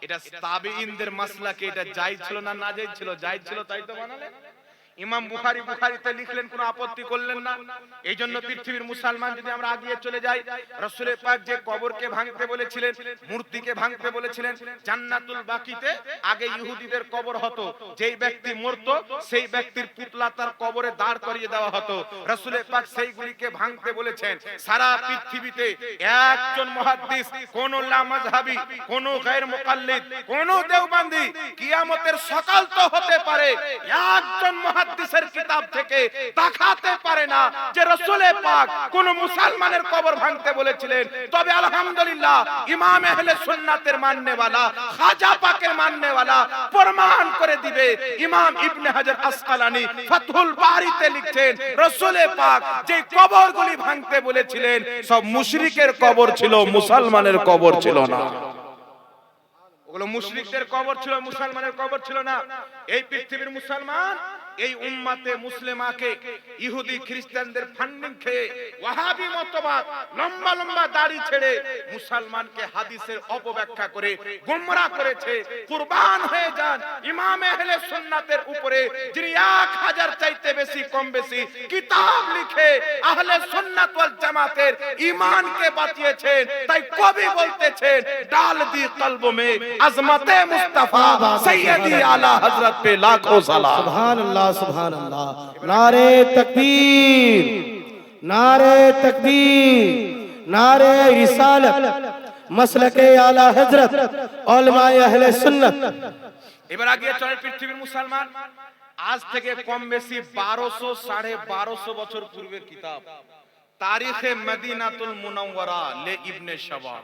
Speaker 3: এটা তাবেঈনদের মাসলাকে এটা জায়েজ ছিল না নাজায়েজ ছিল? জায়েজ ছিল, তাই তো বানালেন। ইমাম বুখারীতে লিখলেন, কোনো আপত্তি করলেন না। এই জন্য পৃথিবীর মুসলমান যদি আমরা আগিয়ে চলে যাই, রাসূলের পাক যে কবরকে ভাঙতে বলেছিলেন, মূর্তিকে ভাঙতে বলেছিলেন, জান্নাতুল বাকিতে আগে ইহুদিদের কবর হতো, যেই ব্যক্তি মরতো সেই ব্যক্তির পুতলা তার কবরে দাঁড় করিয়ে দেওয়া হতো। রাসূলের পাক সেইগুলিকে ভাঙতে বলেছেন। সারা পৃথিবীতে একজন মুহাদ্দিস, কোন লা মাযহাবি, কোন গায়র মুকাল্লিদ, কোন দেওবন্দি, কিয়ামতের সকাল তো হতে পারে একজন মুহাদ্দিসের কিতাব থেকে দেখাতে পারে না যে রাসূলের পাক কোন মুসলমানের কবর ভাঙতে বলেছিলেন। তবে আলহামদুলিল্লাহ ইমাম আহলে সুন্নাতের মাননেওয়ালা, খাজা পাকের মাননেওয়ালা প্রমাণ করে দিবে। ইমাম ইবনে হাজার আসকালানী ফাতহুল বারীতে লিখছেন, রাসূলের পাক যে কবরগুলি ভাঙতে বলেছিলেন সব মুশরিকের কবর ছিল, মুসলমানের কবর ছিল না। ওগুলো মুশরিকদের কবর ছিল, মুসলমানের কবর ছিল না। এই পৃথিবীর মুসলমান এই উম্মতে মুসলিমাকে ইহুদি খ্রিস্টানদের ফান্ডিং খেয়ে ওয়াহাবি মতবাদ, লম্বা লম্বা দাড়ি ছেড়ে মুসলমানকে হাদিসের অপব্যাখ্যা করে গোমরাহ করেছে। কুরবান হয়ে যান ইমাম আহলে সুন্নাতের উপরে, যিনি 1000 চাইতে বেশি কম বেশি কিতাব লিখে আহলে সুন্নাত ওয়াল জামাতের ঈমানকে বাঁচিয়েছেন। তাই কবি বলতেছেন, ডাল দি কলব মে আজমতে মুস্তাফা সৈয়দি আলা হযরত पे लाखों सलाम।
Speaker 2: सुभान अल्लाह, सुभान अल्लाह। नारे तकबीर, नारे तकबीर, नारे रिसालत, मसलके आला हजरत, उलमाए अहले सुन्नत।
Speaker 3: এবার আগে চলে পৃথিবীর মুসলমান, আজ থেকে কম বেশি 1200 1250 বছর পূর্বের কিতাব তারিখে মদিনাতুল মুনাওয়ারা লে ইবনে শাবাব।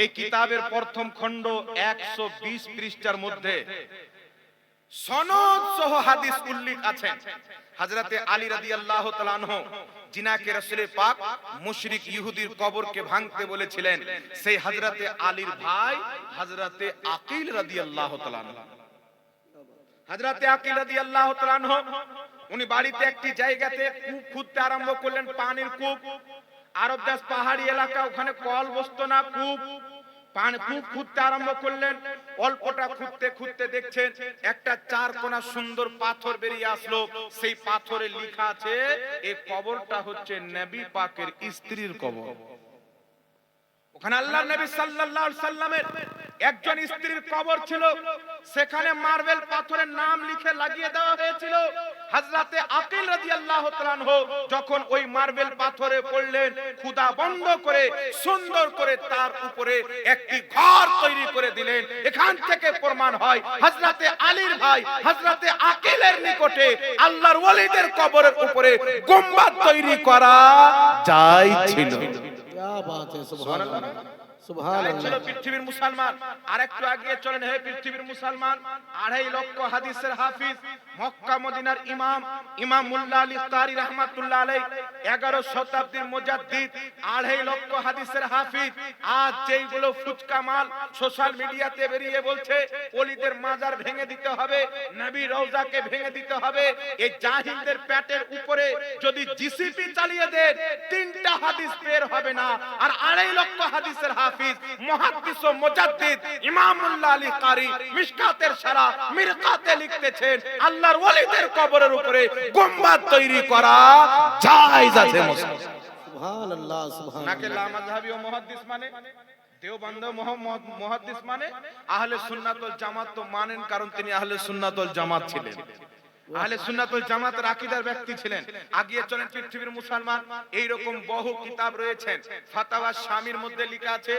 Speaker 3: এই কিতাবের প্রথম খণ্ড 120 পৃষ্ঠার মধ্যে সনদ সহ হাদিস উল্লেখ আছে। হযরতে আলী রাদিয়াল্লাহু তাআলা আনহু, যিনাকে রাসূলের পাক মুশরিক ইহুদির কবরকে ভাঙতে বলেছিলেন, সেই হযরতে আলীর ভাই হযরতে আকিল রাদিয়াল্লাহু তাআলা আনহু। হযরতে আকিল রাদিয়াল্লাহু তাআলা আনহু উনি বাড়িতে একটি জায়গাতে কূপ খুঁড়তে আরম্ভ করলেন, পানির কূপ। আরব দেশ পাহাড়ি এলাকা, ওখানে কল বসতো না, কূপ খুঁড়তে আরম্ভ করলেন। অল্পটা খুঁড়তে খুঁড়তে দেখছেন একটা 4 কোনা সুন্দর পাথর বেরিয়ে আসলো। সেই পাথরে লেখা আছে এই কবরটা হচ্ছে নবী পাকের স্ত্রীর কবর। ওখানে আল্লাহর নবী সাল্লাল্লাহু আলাইহি সাল্লামের একজন স্ত্রীর কবর ছিল। সেখানে মার্বেল পাথরের নাম লিখে লাগিয়ে দেওয়া হয়েছিল। হযরতে আকিল রাদিয়াল্লাহু তাআলা আনহু যখন ওই মার্বেল পাথরে পড়লেন, খুদা বন্ধ করে সুন্দর করে তার উপরে একটি ঘর তৈরি করে দিলেন। এখান থেকে প্রমাণ হয় হযরতে আলীর ভাই হযরতে আকিলের নিকটে আল্লাহর ওলিদের কবরের উপরে গম্বুজ তৈরি করা যায় ছিল।
Speaker 2: क्या बात है, सुभान अल्लाह, सुभान
Speaker 3: চলো
Speaker 2: अल्लाह।
Speaker 3: পৃথিবীর মুসলমান, আরেকটু আগিয়ে চলেন। হে পৃথিবীর মুসলমান, 2.5 লক্ষ হাদিসের হাফিজ, মক্কা মদিনার ইমাম, ইমাম মুল্লা আলী তারি রাহমাতুল্লাহ আলাইহি, 11 শতাব্দীর মুজাদ্দিদ, 2.5 লক্ষ হাদিসের হাফিজ। আজ যেইগুলো ফুচকা মাল সোশ্যাল মিডিয়াতে বেরিয়ে বলছে ওলিদের মাজার ভেঙে দিতে হবে, নবী রওজাকে ভেঙে দিতে হবে, এই জাহিলদের পেটের উপরে যদি জিসিপি চালিয়ে দেন 3টা হাদিস বের হবে না। আর 2.5 লক্ষ হাদিসের হাফিজ, মুহাদ্দিস ও মুজাদ্দিদ ইমাম মুল্লা আলী কারি মিশকাতের সারা মিরকাতে লিখতেছেন, আল্লাহর ওলিদের কবরের উপরে গম্বুজ তৈরি করা জায়েজ আছে।
Speaker 2: सुभान अल्लाह, सुभान
Speaker 3: নাকে
Speaker 2: अल्लाह।
Speaker 3: লা মাযহাবি ও মুহাদ্দিস মানে দেওবন্দ মুহাদ্দিস মানে আহলে সুন্নাত ওয়াল জামাত তো মানেন, কারণ তিনি আহলে সুন্নাত ওয়াল জামাত ছিলেন। আহলে সুন্নাত ওয়াল জামাতের আকীদার ব্যক্তি ছিলেন। আগিয়ে চলেন পৃথিবীর মুসলমান, এই রকম বহু কিতাব রয়েছে। ফাতাওয়া শামির মধ্যে লেখা আছে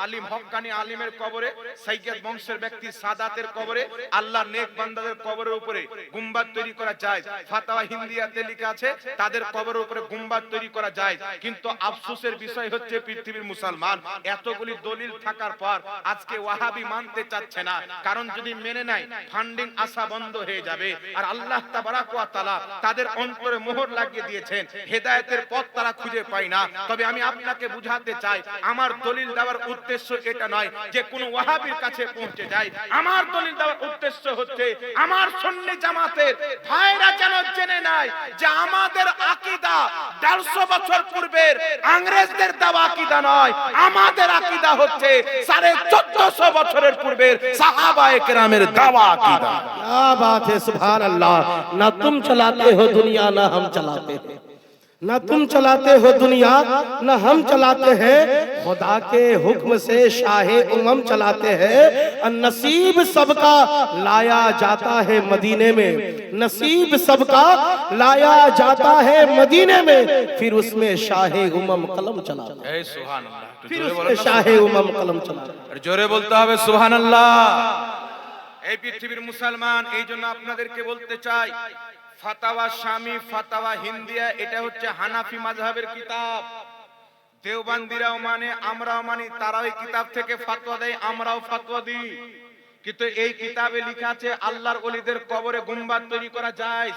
Speaker 3: আলিম হক্কানি আলিমের কবরে, সাইয়্যিদ বংশের ব্যক্তি সাদাতের কবরে, আল্লাহর নেক বান্দাদের কবরের উপরে গুম্বাদ তৈরি করা যায়। ফাতাওয়া হিন্দিয়াতে লেখা আছে তাদের কবরের উপরে গুম্বাদ তৈরি করা যায়। কিন্তু আফসোসের বিষয় হচ্ছে পৃথিবীর মুসলমান এতগুলি দলিল থাকার পর আজকে ওয়াহাবি মানতে চাচ্ছে না। কারণ যদি মেনে নেয় ফান্ডিং আসা বন্ধ হয়ে যাবে। আর আল্লাহ তাবারাক ওয়া তাআলা তাদের অন্তরে মোহর লাগিয়ে দিয়েছেন, হেদায়েতের পথ তারা খুঁজে পায় না। তবে আমি আপনাকে বুঝাতে চাই, আমার দলিল দেওয়ার উদ্দেশ্য এটা নয় যে কোন ওয়াহাবির কাছে পৌঁছে যায়। আমার দলিল দেওয়ার উদ্দেশ্য হচ্ছে আমার সুন্নি জামাতের ভাইরা যেন জেনে নেয় যে আমাদের আকীদা 150 বছর পূর্বের ইংরেজদের দেওয়া আকীদা নয়, আমাদের আকীদা হচ্ছে 1450 বছরের পূর্বের সাহাবায়ে কেরামের দেওয়া আকীদা।
Speaker 2: क्या बात है, सुभान अल्लाह। ना तुम चलाते हो दुनिया ना हम चलाते हैं, ना तुम चलाते हो दुनिया ना हम चलाते हैं, खुदा के हुक्म से शाहे उमम चलाते हैं। और नसीब सबका लाया जाता है मदीने में, नसीब सबका लाया जाता है मदीने में, फिर उसमें शाहे उमम कलम चलाता है,
Speaker 1: এই সুবহানাল্লাহ,
Speaker 2: फिर उसमें शाहे उमम कलम चलाता है।
Speaker 1: জোরে বলতে হবে সুবহানাল্লাহ।
Speaker 3: এই পৃথিবীর মুসলমান, এই জন্য আপনাদেরকে বলতে চাই ফাতাওয়া শামি, ফাতাওয়া হিন্দিয়া এটা হচ্ছে হানাফি মাযহাবের কিতাব। দেওবন্দিরাও মানে, আমরাও মানি, তারাও এই কিতাব থেকে ফতোয়া দেয়, আমরাও ফতোয়া দিই। কিন্তু এই কিতাবে লেখা আছে আল্লাহর ওলিদের কবরে গুম্বাদ তৈরি করা যায়।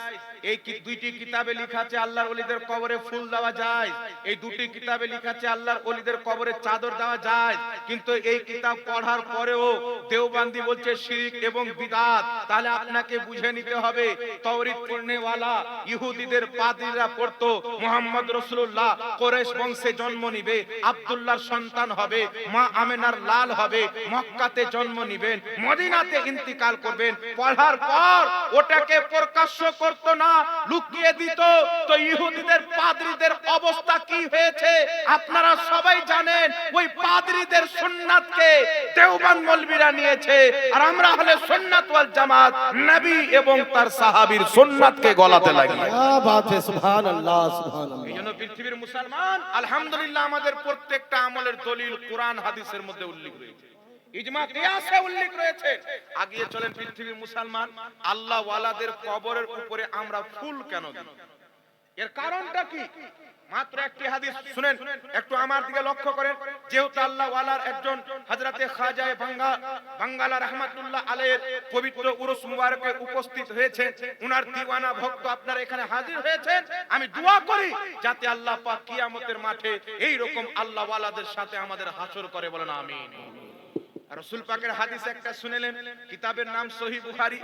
Speaker 3: এই দুইটি কিতাবে লেখা আছে আল্লাহর ওলিদের কবরে ফুল দেওয়া যায়। এই দুটি কিতাবে লেখা আছে আল্লাহর ওলিদের কবরে চাদর দেওয়া যায়। কিন্তু এই কিতাব পড়ার পরেও দেওবন্দি বলছে শিরক এবং বিদআত। তাহলে আপনাকে বুঝে নিতে হবে তাওরীত পড়নেওয়ালা ইহুদিদের পাদ্রীরা পড়তো মুহাম্মদ রাসূলুল্লাহ কুরাইশ বংশে জন্ম নিবে, আব্দুল্লাহর সন্তান হবে, মা আমেনার লাল হবে, মক্কাতে জন্ম নিবেন, মদিনাতে ইন্তিকাল করবেন। পড়ার পর ওটাকে প্রকাশ্য করত না, লুকিয়ে দিত। তো ইহুদিদের পাদ্রীদের অবস্থা কি হয়েছে আপনারা সবাই জানেন। ওই পাদ্রীদের সুন্নাতকে দেওবন্দ মৌলবীরা নিয়েছে, আর আমরা হলে সুন্নাত ওয়াল জামাত নবী এবং তার সাহাবীর সুন্নাতকে গলাতে লাগি।
Speaker 2: क्या बात है, सुभान अल्लाह, सुभान अल्लाह।
Speaker 3: এইজন্য পৃথিবীর মুসলমান আলহামদুলিল্লাহ আমাদের প্রত্যেকটা আমলের দলিল কোরআন হাদিসের মধ্যে উল্লেখ রয়েছে, ইজমা কিয়াসে উল্লেখ রয়েছে। আগিয়ে চলেন পৃথিবীর মুসলমান, আল্লাহ ওয়ালাদের কবরের উপরে আমরা ফুল কেন দিই? এর কারণটা কি? মাত্র একটি হাদিস শুনেন, একটু আমার দিকে লক্ষ্য করেন। যেহেতু আল্লাহ ওয়ালার একজন হযরতে খাজা বাঙ্গালা রাহমাতুল্লাহ আলাইহির পবিত্র উরুস মুবারকে উপস্থিত হয়েছে, উনার দিওয়ানা ভক্ত আপনারা এখানে হাজির হয়েছেন। আমি দোয়া করি যাতে আল্লাহ পাক কিয়ামতের মাঠে এই রকম আল্লাহ ওয়ালাদের সাথে আমাদের হাসর করে, বলেন আমিন। রাসূল পাকের হাদিস একটা শুনেলেন, কিতাবের নাম সহিহ বুখারী।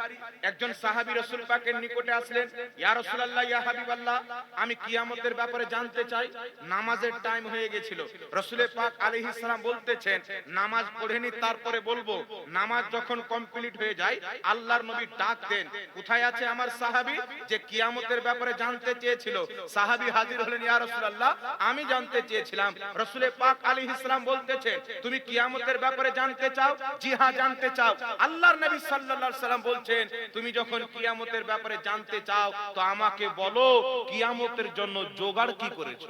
Speaker 3: একজন সাহাবী রাসূল পাকের নিকটে আসলেন, ইয়া রাসূলুল্লাহ, ইয়া হাবিবাল্লাহ, আমি কিয়ামতের ব্যাপারে জানতে চাই। নামাজের টাইম হয়ে গিয়েছিল। রাসূল পাক আলাইহিস সালাম বলতেছেন, নামাজ পড়েনি তারপরে বলবো। নামাজ যখন কমপ্লিট হয়ে যায় আল্লাহর নবী ডাক দেন, কোথায় আছে আমার সাহাবী যে কিয়ামতের ব্যাপারে জানতে চেয়েছিল? সাহাবী হাজির হলেন, ইয়া রাসূলুল্লাহ, আমি জানতে চেয়েছিলাম। রাসূল পাক আলাইহিস সালাম বলতেছেন, তুমি কিয়ামতের ব্যাপারে জানতে চাও? জি হ্যাঁ, জানতে চাও। আল্লাহর নবী সাল্লাল্লাহু আলাইহি সাল্লাম বলছেন, তুমি যখন কিয়ামতের ব্যাপারে জানতে চাও তো আমাকে বলো কিয়ামতের জন্য জোগাড় কি করেছো?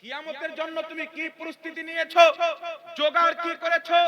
Speaker 3: কিয়ামতের জন্য তুমি কি প্রস্তুতি নিয়েছো, জোগাড় কি করেছো?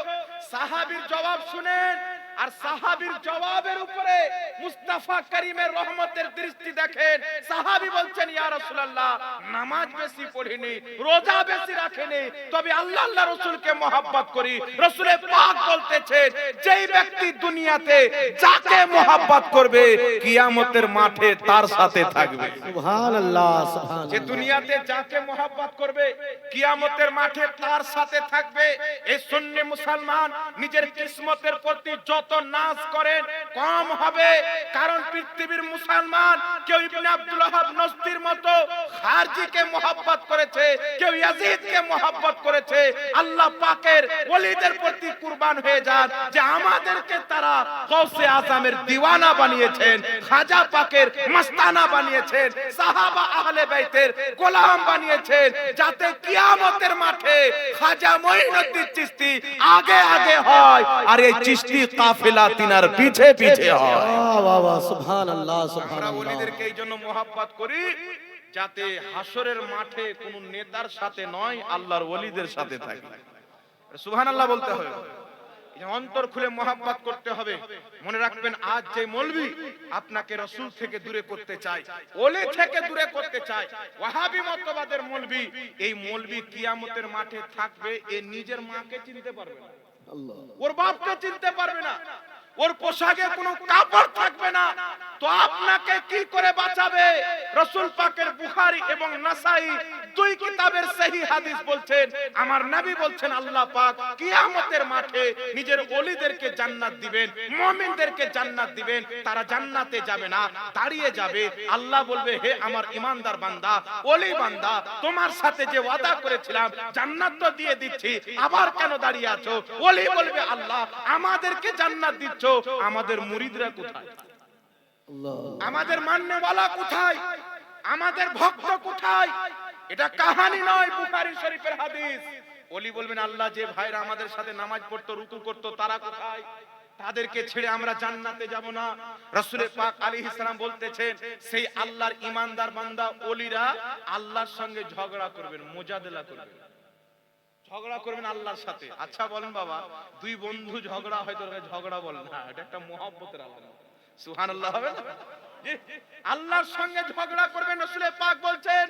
Speaker 3: সাহাবীর জবাব শুনেন, আর সাহাবীর জবাবের উপরে মুস্তাফা করিমের রহমতের দৃষ্টি দেখেন। সাহাবী বলছেন, ইয়া রাসূলুল্লাহ, নামাজ বেশি পড়িনি, রোজা বেশি রাখিনি, তবে আল্লাহর রাসূলকে মহব্বত করি। রাসূল পাক বলতেছেন, যেই ব্যক্তি দুনিয়াতে যাকে মহব্বত করবে কিয়ামতের মাঠে তার সাথে থাকবে।
Speaker 2: सुभान अल्लाह, सुभान
Speaker 3: যে
Speaker 2: अल्लाह।
Speaker 3: দুনিয়াতে যাকে মহব্বত করবে কিয়ামতের মাঠে তার সাথে থাকবে। এই সুন্নি মুসলমান নিজের কিসমতের প্রতি যত নাজ করেন কম হবে। কারণ পৃথিবীর মুসলমান কেউ ইবনে আব্দুল ওয়াহাব নসতির মতো খারজিকে মহব্বত করেছে, কেউ ইয়াজিদকে মহব্বত করেছে। আল্লাহ পাকের ওলিদের প্রতি কুরবান হয়ে যান যে আমাদেরকে তারা গৌসে আজমের দিওয়ানা বানিয়েছেন, খাজা পাকের মস্তানা বানিয়েছেন, সাহাবা আহলে বাইতের গোলাম বানিয়েছেন, যাতে কিয়ামতের মাঠে খাজা মঈনুদ্দিন চিশতি আগে আগে হয় আর এই চিশতি কাফেলা তিনার পিছে পিছে হয়।
Speaker 2: वाह वाह वाह सुभान अल्लाह
Speaker 3: আমরা
Speaker 2: सुभान अल्लाह।
Speaker 3: ওলিদেরকে এই জন্য মোহাব্বত করি যাতে হাসরের মাঠে কোন নেতার সাথে নয় আল্লাহর ওলিদের সাথে থাকে। সুবহানাল্লাহ বলতে হবে, এই যে অন্তর খুলে মোহাব্বত করতে হবে। মনে রাখবেন আজ যে মৌলভী আপনাকে রাসূল থেকে দূরে করতে চায়, ওলি থেকে দূরে করতে চায়, ওয়াহাবি মতবাদের মৌলভী, এই মৌলভী কিয়ামতের মাঠে থাকবে এ নিজের মাকে চিনতে পারবে না, ওর বাপকে চিনতে পারবে না, ওর পোশাকে কোনো কাপড় থাকবে না, তো আপনাকে কি করে বাঁচাবে? রাসূল পাকের বুখারী এবং নাসাই দুই কিতাবের সহিহ হাদিস বলছেন, আমার নবী বলছেন আল্লাহ পাক কিয়ামতের মাঠে নিজের ওলিদেরকে জান্নাত দিবেন, মুমিনদেরকে জান্নাত দিবেন। তারা জান্নাতে যাবে না, দাঁড়িয়ে যাবে। আল্লাহ বলবে, হে আমার ঈমানদার বান্দা, ওলি বান্দা, তোমার সাথে যে ওয়াদা করেছিলাম জান্নাত তো দিয়ে দিচ্ছি, আবার কেন দাঁড়িয়ে আছো? ওলি বলবে, আল্লাহ আমাদেরকে জান্নাত দিচ্ছ, আমাদের মুরিদরা কোথায়? আমাদের মান্যওয়ালা কোথায়? আমাদের ভক্ত কোথায়? এটা কাহিনী নয়, বুখারী শরীফের হাদিস। ওলি বলবেন, আল্লাহ যে ভাইরা আমাদের সাথে নামাজ পড়তো, রুকু করতো, তারা কোথায়? তাদেরকে ছেড়ে আমরা জান্নাতে যাব না। রাসূল পাক আলাইহিস সালাম বলতেছেন, সেই আল্লাহর ঈমানদার বান্দা ওলিরা আল্লাহর সঙ্গে ঝগড়া করবেন, মুজাদেলা করবেন, ঝগড়া করবেন আল্লাহর সাথে। আচ্ছা বলেন বাবা, দুই বন্ধু ঝগড়া হয়তো ঝগড়া বলেন না, এটা একটা মুহাব্বতের আলামত। সুবহানাল্লাহ হবে না? জি, আল্লাহর সঙ্গে ঝগড়া করবেন। রাসূল পাক বলছেন,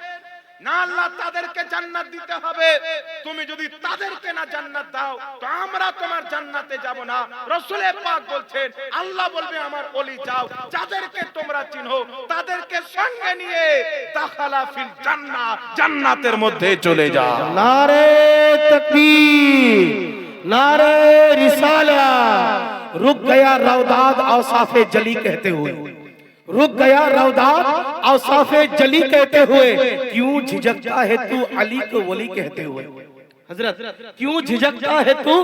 Speaker 3: না আল্লাহ তাদেরকে জান্নাত দিতে হবে, তুমি যদি তাদেরকে না জান্নাত দাও তো আমরা তোমার জান্নাতে যাব না। রাসূল পাক বলছেন, আল্লাহ বলবে আমার ওলি যাও, যাদেরকে তোমরা চিনো তাদেরকে সঙ্গে নিয়ে দাখালা ফিল জান্নাহ, জান্নাতের মধ্যে চলে যাও।
Speaker 2: नारे तकबीर, नारे रिसाला। रुक गया रौदाद औसाफे जली कहते हुए, रुक गया रौदाद औसाफे जली कहते हुए, क्यों झिझकता है तू अली को वली कहते हुए? हजरत क्यों झिझकता है तू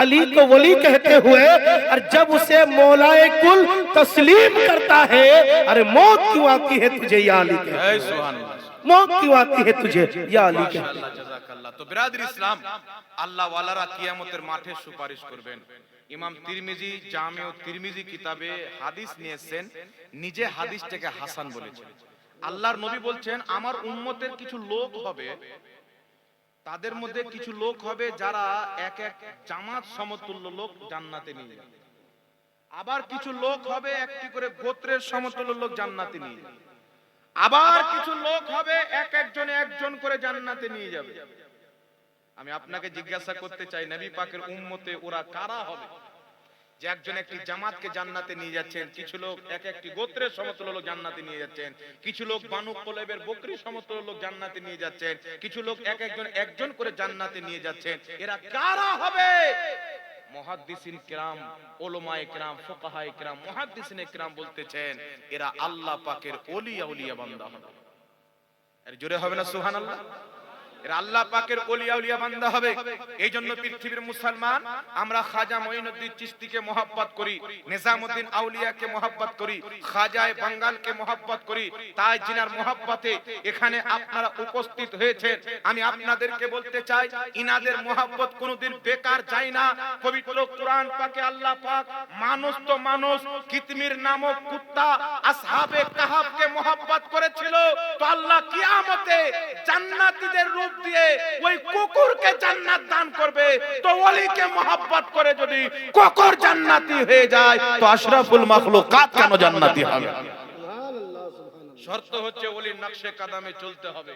Speaker 2: अली को वली कहते हुए? और जब उसे मौलाए कुल तस्लीम करता है, अरे मौत क्यों आती है तुझे या अली कहते हुए?
Speaker 3: এই সুবহানাল্লাহ,
Speaker 2: मौत क्यों आती है तुझे या अली कहते हुए?
Speaker 3: মাশাআল্লাহ, জাযাকাল্লাহ। তো বিরাদর ইসলাম, আল্লাহ ওয়ালারা কিয়ামতের মাঠে সুপারিশ করবেন। ইমাম তিরমিজি জামিউ তিরমিজি কিতাবে হাদিস নিয়েছেন, নিজে হাদিসটাকে হাসান বলেছেন। আল্লাহর নবী বলছেন, আমার উম্মতের কিছু লোক হবে, তাদের মধ্যে কিছু লোক হবে যারা এক এক জামাত সমতুল্য লোক জান্নাতে নিয়ে যাবে। আবার কিছু লোক হবে একটি করে গোত্রের সমতুল্য লোক জান্নাতে নিয়ে যাবে। আবার কিছু লোক হবে এক একজনে একজন করে জান্নাতে নিয়ে যাবে। আমি আপনাকে জিজ্ঞাসা করতে চাই, নবী পাকের উম্মতে ওরা কারা হবে যে একজন একটি জামাতকে জান্নাতে নিয়ে যাচ্ছেন? কিছু লোক এক একটি গোত্রের সমতুল্য লোক জান্নাতে নিয়ে যাচ্ছেন, কিছু লোক বানু কুলাইবের বকরি সমতুল্য লোক জান্নাতে নিয়ে যাচ্ছেন, কিছু লোক এক একজন একজন করে জান্নাতে নিয়ে যাচ্ছেন। এরা কারা হবে? মুহাদ্দিসিন কিরাম, উলামায়ে কিরাম, ফুকাহায়ে কিরাম, মুহাদ্দিসিনে কিরাম বলতেছেন, এরা আল্লাহ পাকের ওলি আউলিয়া বান্দা হবে। এর জোরে হবে না সুবহানাল্লাহ? এরা আল্লাহ পাকের ওলি আউলিয়া বান্দা হবে। এই জন্য পৃথিবীর মুসলমান আমরা খাজা মঈনুদ্দিন চিশতিকে মহব্বত করি, নিজামউদ্দিন আউলিয়াকে মহব্বত করি, খাজায়ে বাঙ্গালকে মহব্বত করি। তাই জিনার মহব্বতে এখানে আপনারা উপস্থিত হয়েছেন, আমি আপনাদেরকে বলতে চাই, ইনাদের মহব্বত কোনোদিন বেকার যায় না। পবিত্র কোরআন পাকে আল্লাহ পাক মানুষ তো মানুষ, কিতমির নামক কুত্তা আসহাবে কাহাফকে মহব্বত করেছিল, তো আল্লাহ কিয়ামতে জান্নাতীদের রূপ দিয়ে ওই কুকুরকে জান্নাত দান করবে। তো ওলিকে মহব্বত করে যদি কুকুর জান্নাতি হয়ে যায়, তো আশরাফুল মাখলুকাত কেন জান্নাতি হবে? শর্ত হচ্ছে ওলির নকশে কদমে চলতে হবে,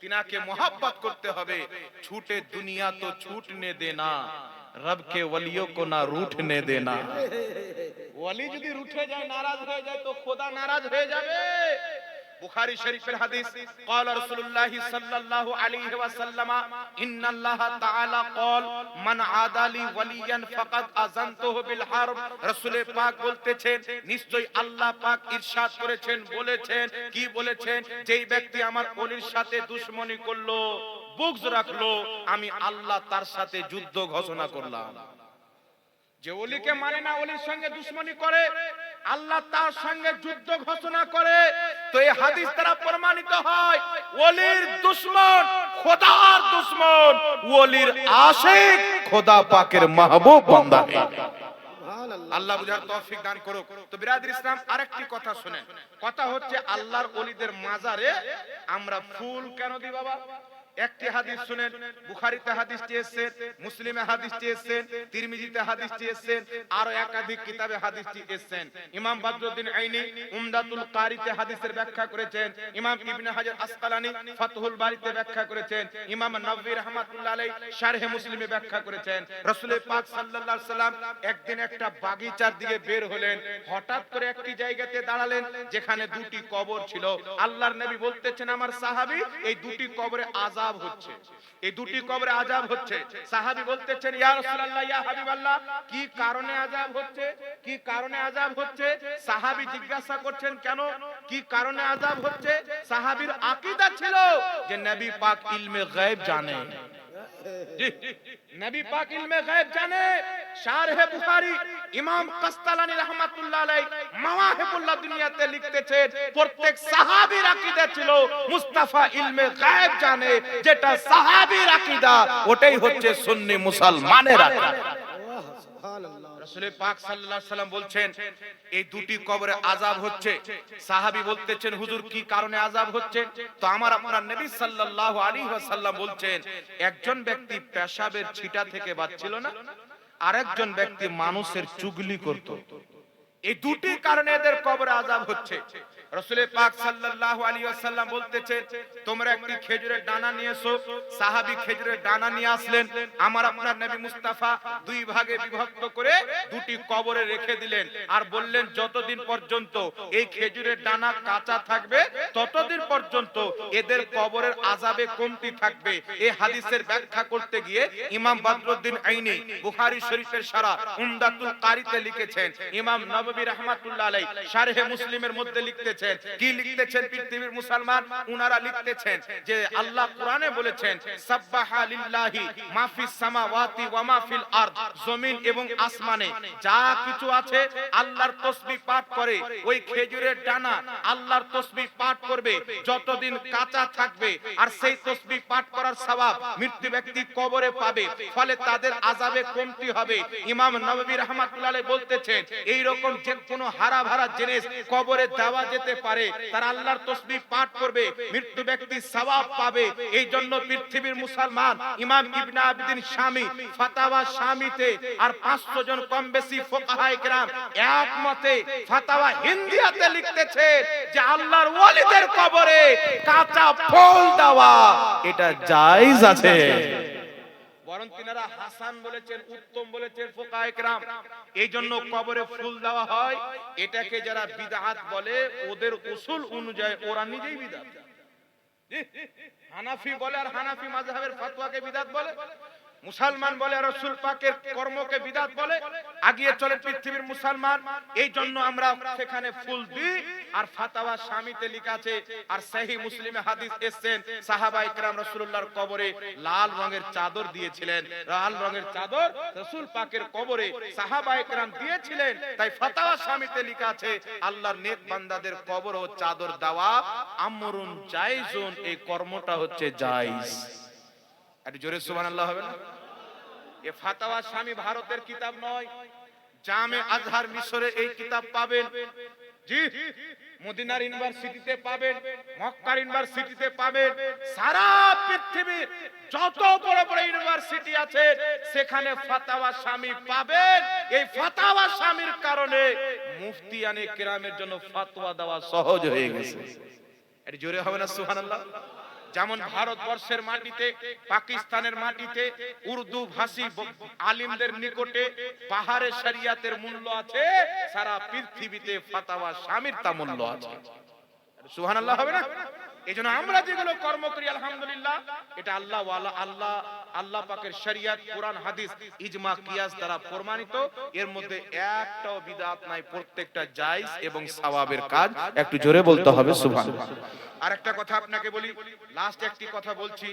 Speaker 3: তিনাকে মহব্বত করতে হবে। ছুটে দুনিয়া তো ছুটনে দেনা, রব के वलियों को ना रूठने देना। ওলি যদি রুঠে যায়, নারাজ হয়ে যায়, তো খোদা নারাজ হয়ে যাবে। বুখারী শরীফের হাদিস, قال رسول الله صلى الله عليه وسلم ان الله تعالى قال من عادى لي وليا فقد اذنته بالحرب। রাসূল পাক বলতেছেন, নিশ্চয়ই আল্লাহ পাক ইরশাদ করেছেন, বলেছেন, কি বলেছেন? যেই ব্যক্তি আমার ওলির সাথে দুশমনি করলো, বুগজ রাখলো, আমি আল্লাহ তার সাথে যুদ্ধ ঘোষণা করলাম। যে ওলিকে মানে না, ওলির সঙ্গে দুশমনি করে, আল্লাহ তার সঙ্গে যুদ্ধ ঘোষণা করে। তো এই হাদিস দ্বারা প্রমাণিত হয় ওলির দুশমন খোদার দুশমন, ওলির আশিক, খোদা পাকের মাহবুব বান্দা। আল্লাহ বুঝার তৌফিক দান করুক। তো বিরাদর ইসলাম, আরেকটি কথা শুনেন। কথা হচ্ছে আল্লাহর ওলিদের মাজারে আমরা ফুল কেন দিই বাবা? একটি হাদিস শুনেন, বুখারীতে হাদিসটি এসেছে, মুসলিমে হাদিসটি এসেছে, তিরমিজিতে হাদিসটি এসেছে, আর একাধিক কিতাবে হাদিসটি এসেছে। ইমাম বদরুদ্দিন আইনি উমদাতুল কারিতে হাদিসের ব্যাখ্যা করেছেন, ইমাম ইবনে হাজার আসকালানি ফাতহুল বারিতে ব্যাখ্যা করেছেন, ইমাম নববী রাহমাতুল্লাহ আলাইহি শারহে মুসলিমে ব্যাখ্যা করেছেন। রাসূল পাক সাল্লাল্লাহু আলাইহি সাল্লাম একদিন একটা বাগিচার দিকে বের হলেন, হঠাৎ করে একটি জায়গাতে দাঁড়ালেন যেখানে দুটি কবর ছিল। আল্লাহর নবী বলতেছেন, আমার সাহাবী, এই দুটি কবরে আযাব হচ্ছে, এই দুটি কবরে আযাব হচ্ছে। সাহাবী বলতেছেন, ইয়া রাসূলুল্লাহ, ইয়া হাবিবাল্লাহ, কি কারণে আযাব হচ্ছে? কি কারণে আযাব হচ্ছে? সাহাবী জিজ্ঞাসা করছেন, কেন, কি কারণে আযাব হচ্ছে? সাহাবীর আকীদা ছিল যে নবী পাক ইলমে গায়ব জানে। জি, নবী পাক ইলমে গায়ব জানে। শারহে বুখারী ইমাম কাসতালানী রাহমাতুল্লাহ আলাইহি মাওয়াহিবুল্লাহ দুনিয়াতে লিখতেছেন, প্রত্যেক সাহাবীর আকীদা ছিল মুস্তাফা ইলমে গায়ব জানে। যেটা সাহাবীর আকীদা, ওটাই হচ্ছে সুন্নি মুসলমানের আকীদা। রাসূল পাক সাল্লাল্লাহু আলাইহি সাল্লাম বলছেন, এই দুটি কবরে আযাব হচ্ছে। সাহাবী বলতেছেন, হুজুর কি কারণে আযাব হচ্ছে? তো আমার আপনার নবী সাল্লাল্লাহু আলাইহি ওয়াসাল্লাম বলছেন, একজন ব্যক্তি পেশাবের ছিটা থেকে বাঁচছিল না, আরেকজন ব্যক্তি মানুষের চুগলি করত। এই দুটি কারণে এদের কবরে আযাব হচ্ছে। রাসূল পাক সাল্লাল্লাহু আলাইহি ওয়াসাল্লাম বলতেছেন, তোমরা একটি খেজুরের দানা নিয়ে এসো। সাহাবী খেজুরের দানা নিয়ে আসলেন। আমার আপনার নবী মুস্তাফা দুই ভাগে বিভক্ত করে দুটি কবরে রেখে দিলেন, আর বললেন, যতদিন পর্যন্ত এই খেজুরের দানা কাঁচা থাকবে ততদিন পর্যন্ত এদের কবরের আযাবে কমতি থাকবে। এই হাদিসের ব্যাখ্যা করতে গিয়ে ইমাম বদরুদ্দিন আইনি বুখারী শরীফের শারা উমদাতুল কারিতে লিখেছেন, ইমাম নববী রাহমাতুল্লাহ আলাইহি শারহে মুসলিমের মধ্যে লিখতেছেন, কি লিখতেছেন পৃথিবীর মুসলমান? উনারা লিখতেছেন যে আল্লাহ কোরআনে বলেছেন, সাব্বাহা লিল্লাহি মা ফিস সামাওয়াতি ওয়া মা ফিল আরদ, জমিন এবং আসমানে যা কিছু আছে আল্লাহর তাসবিহ পাঠ করে। ওই খেজুরের দানা আল্লাহর তাসবিহ পাঠ করবে যতদিন কাঁচা থাকবে, আর সেই তাসবিহ পাঠ করার সওয়াব মৃত্যু ব্যক্তি কবরে পাবে, ফলে তাদের আযাবে কমতি হবে। ইমাম নববী রাহমাতুল্লাহ আলাইহি বলতেছেন, এই রকম যে কোনো হারা ভরা জিনিস কবরে দেওয়া যেতে পারে, তারা আল্লাহর তাসবিহ পাঠ করবে, মৃত্যু ব্যক্তি সওয়াব পাবে। এই জন্য পৃথিবীর মুসলমান ইমাম ইবনে আবিদিন শামী ফাতাওয়া শামীতে আর 500 জন কম বেশি ফুকাহায়ে কেরাম একমতে ফাতাওয়া হিন্দিয়াতে লিখতেছে যে আল্লাহর ওলিদের কবরে কাঁচা ফুল দেওয়া এটা জায়েজ আছে। বরং তিনারা হাসান বলেছেন, উত্তম বলেছেন ফুকাহায়ে কেরাম। এই জন্য কবরে ফুল দেওয়া হয়, এটাকে যারা বিদআত বলে ওদের উসুল অনুযায়ী ওরা নিজেই বিদআত। হানাফি বলে আর হানাফি মাযহাবের ফতোয়াকে বিদআত বলে, মুসলমান বলে রাসূল পাকের কর্মকে বিদআত বলে, আগিয়ে চলে পৃথিবীর মুসলমান। এই জন্য আমরা সেখানে ফুল দিই। আর ফাতাওয়া শামীতে লেখা আছে, আর সহিহ মুসলিমে হাদিস এসেছেন, সাহাবায়ে কেরাম রাসূলুল্লাহর কবরে লাল রঙের চাদর দিয়েছিলেন। লাল রঙের চাদর রাসূল পাকের কবরে সাহাবায়ে কেরাম দিয়েছিলেন। তাই ফাতাওয়া শামীতে লেখা আছে, আল্লাহর নেক বান্দাদের কবর ও চাদর দেওয়া আমরুন জায়েজুন, এই কর্মটা হচ্ছে জায়েজ। একটু জোরে সুবহানাল্লাহ হবে না? এ ফাতাওয়া শামী ভারতের কিতাব নয়, জামে আজহার মিশরে এই কিতাব পাবেন। জি, মদিনার ইউনিভার্সিটিতে পাবেন, মক্কার ইউনিভার্সিটিতে পাবেন, সারা পৃথিবীর যত বড় বড় ইউনিভার্সিটি আছে সেখানে ফাতাওয়া শামী পাবেন। এই ফাতাওয়া শামীর কারণে মুফতিয়ানে কেরামের জন্য ফতোয়া দেওয়া সহজ হয়ে গেছে। একটু জোরে হবে না সুবহানাল্লাহ? যেমন ভারতবর্ষের মাটিতে, পাকিস্তানের মাটিতে উর্দু ভাষী আলিমদের নিকটে পাহাড়ে শরিয়াতের মূল্য আছে, সারা পৃথিবীতে ফাতাওয়া শামীর তা মূল্য আছে। সুবহানাল্লাহ হবে না? এইজন্য আমরা যেগুলো কর্ম করি আলহামদুলিল্লাহ, এটা আল্লাহ ওয়ালা আল্লাহ পাকের শরিয়ত, কোরআন, হাদিস, ইজমা, কিয়াস দ্বারা প্রমাণিত। এর মধ্যে একটাও বিদআত নাই, প্রত্যেকটা জায়েজ এবং সওয়াবের কাজ। একটু জোরে বলতে হবে সুবহানাল্লাহ। আরেকটা কথা আপনাকে বলি, লাস্ট একটি কথা বলছি।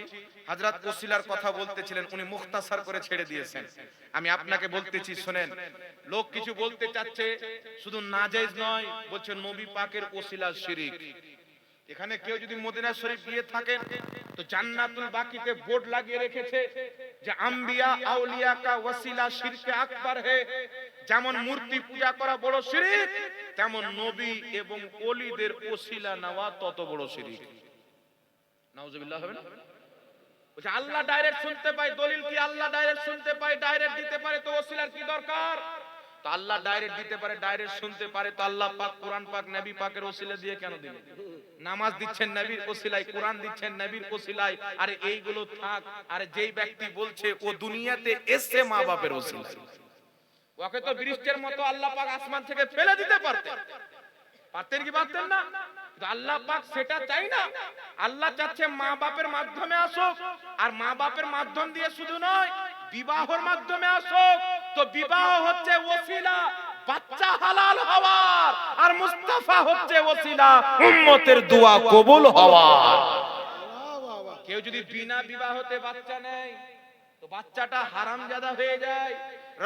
Speaker 3: হযরত ওসিলার কথা বলতেছিলেন, উনি মুখতাসার করে ছেড়ে দিয়েছেন। আমি আপনাকে বলতেছি শুনেন, লোক কিছু বলতে চাচ্ছে, শুধু নাজায়েজ নয়, বলছে নবী পাকের ওসিলা শিরক। এখানে কেউ যদি মদিনা শরীফ গিয়ে থাকেন তো জান্নাতুল বাকিতে বোর্ড লাগিয়ে রেখেছে যে আম্বিয়া আউলিয়া কা ওয়াসিলা শিরকে আকবার হে। যেমন মূর্তি পূজা করা বড় শিরক, তেমন নবী এবং ওলিদের ওসিলা নেওয়া তত বড় শিরক। নাউজুবিল্লাহ হবে না? বলছে আল্লাহ ডাইরেক্ট শুনতে পায়, দলিল কি আল্লাহ ডাইরেক্ট শুনতে পায়, ডাইরেক্ট দিতে পারে, তো ওসিলার কি দরকার? তো আল্লাহ ডাইরেক্ট দিতে পারে, ডাইরেক্ট শুনতে পারে, তো আল্লাহ পাক কোরআন পাক নবী পাকের ওসিলা দিয়ে কেন দিলেন? নামাজ দিচ্ছেন নবীর ওসিলায়, কোরআন দিচ্ছেন নবীর ওসিলায়। আরে এইগুলো থাক, আরে যেই ব্যক্তি বলছে ও দুনিয়াতে এসে মা বাপের ওসিলায়, ওকে তো বৃষ্টির মতো আল্লাহ পাক আসমান থেকে ফেলে দিতে পারতেন। পারতেন কি পারতেন না? কিন্তু আল্লাহ পাক সেটা চাই না। আল্লাহ চাচ্ছে মা বাপের মাধ্যমে আসুক, আর মা বাপের মাধ্যম দিয়ে শুধু নয়, বিবাহের মাধ্যমে আসুক। তো বিবাহ হচ্ছে ওসিলা বাচ্চা হালাল হওয়ার, আর মুস্তাফা হচ্ছে ওসিলা উম্মতের দোয়া কবুল হওয়ার। কেউ যদি বিনা বিবাহতে বাচ্চা নেয় তো বাচ্চাটা হারামজাদা হয়ে যায়।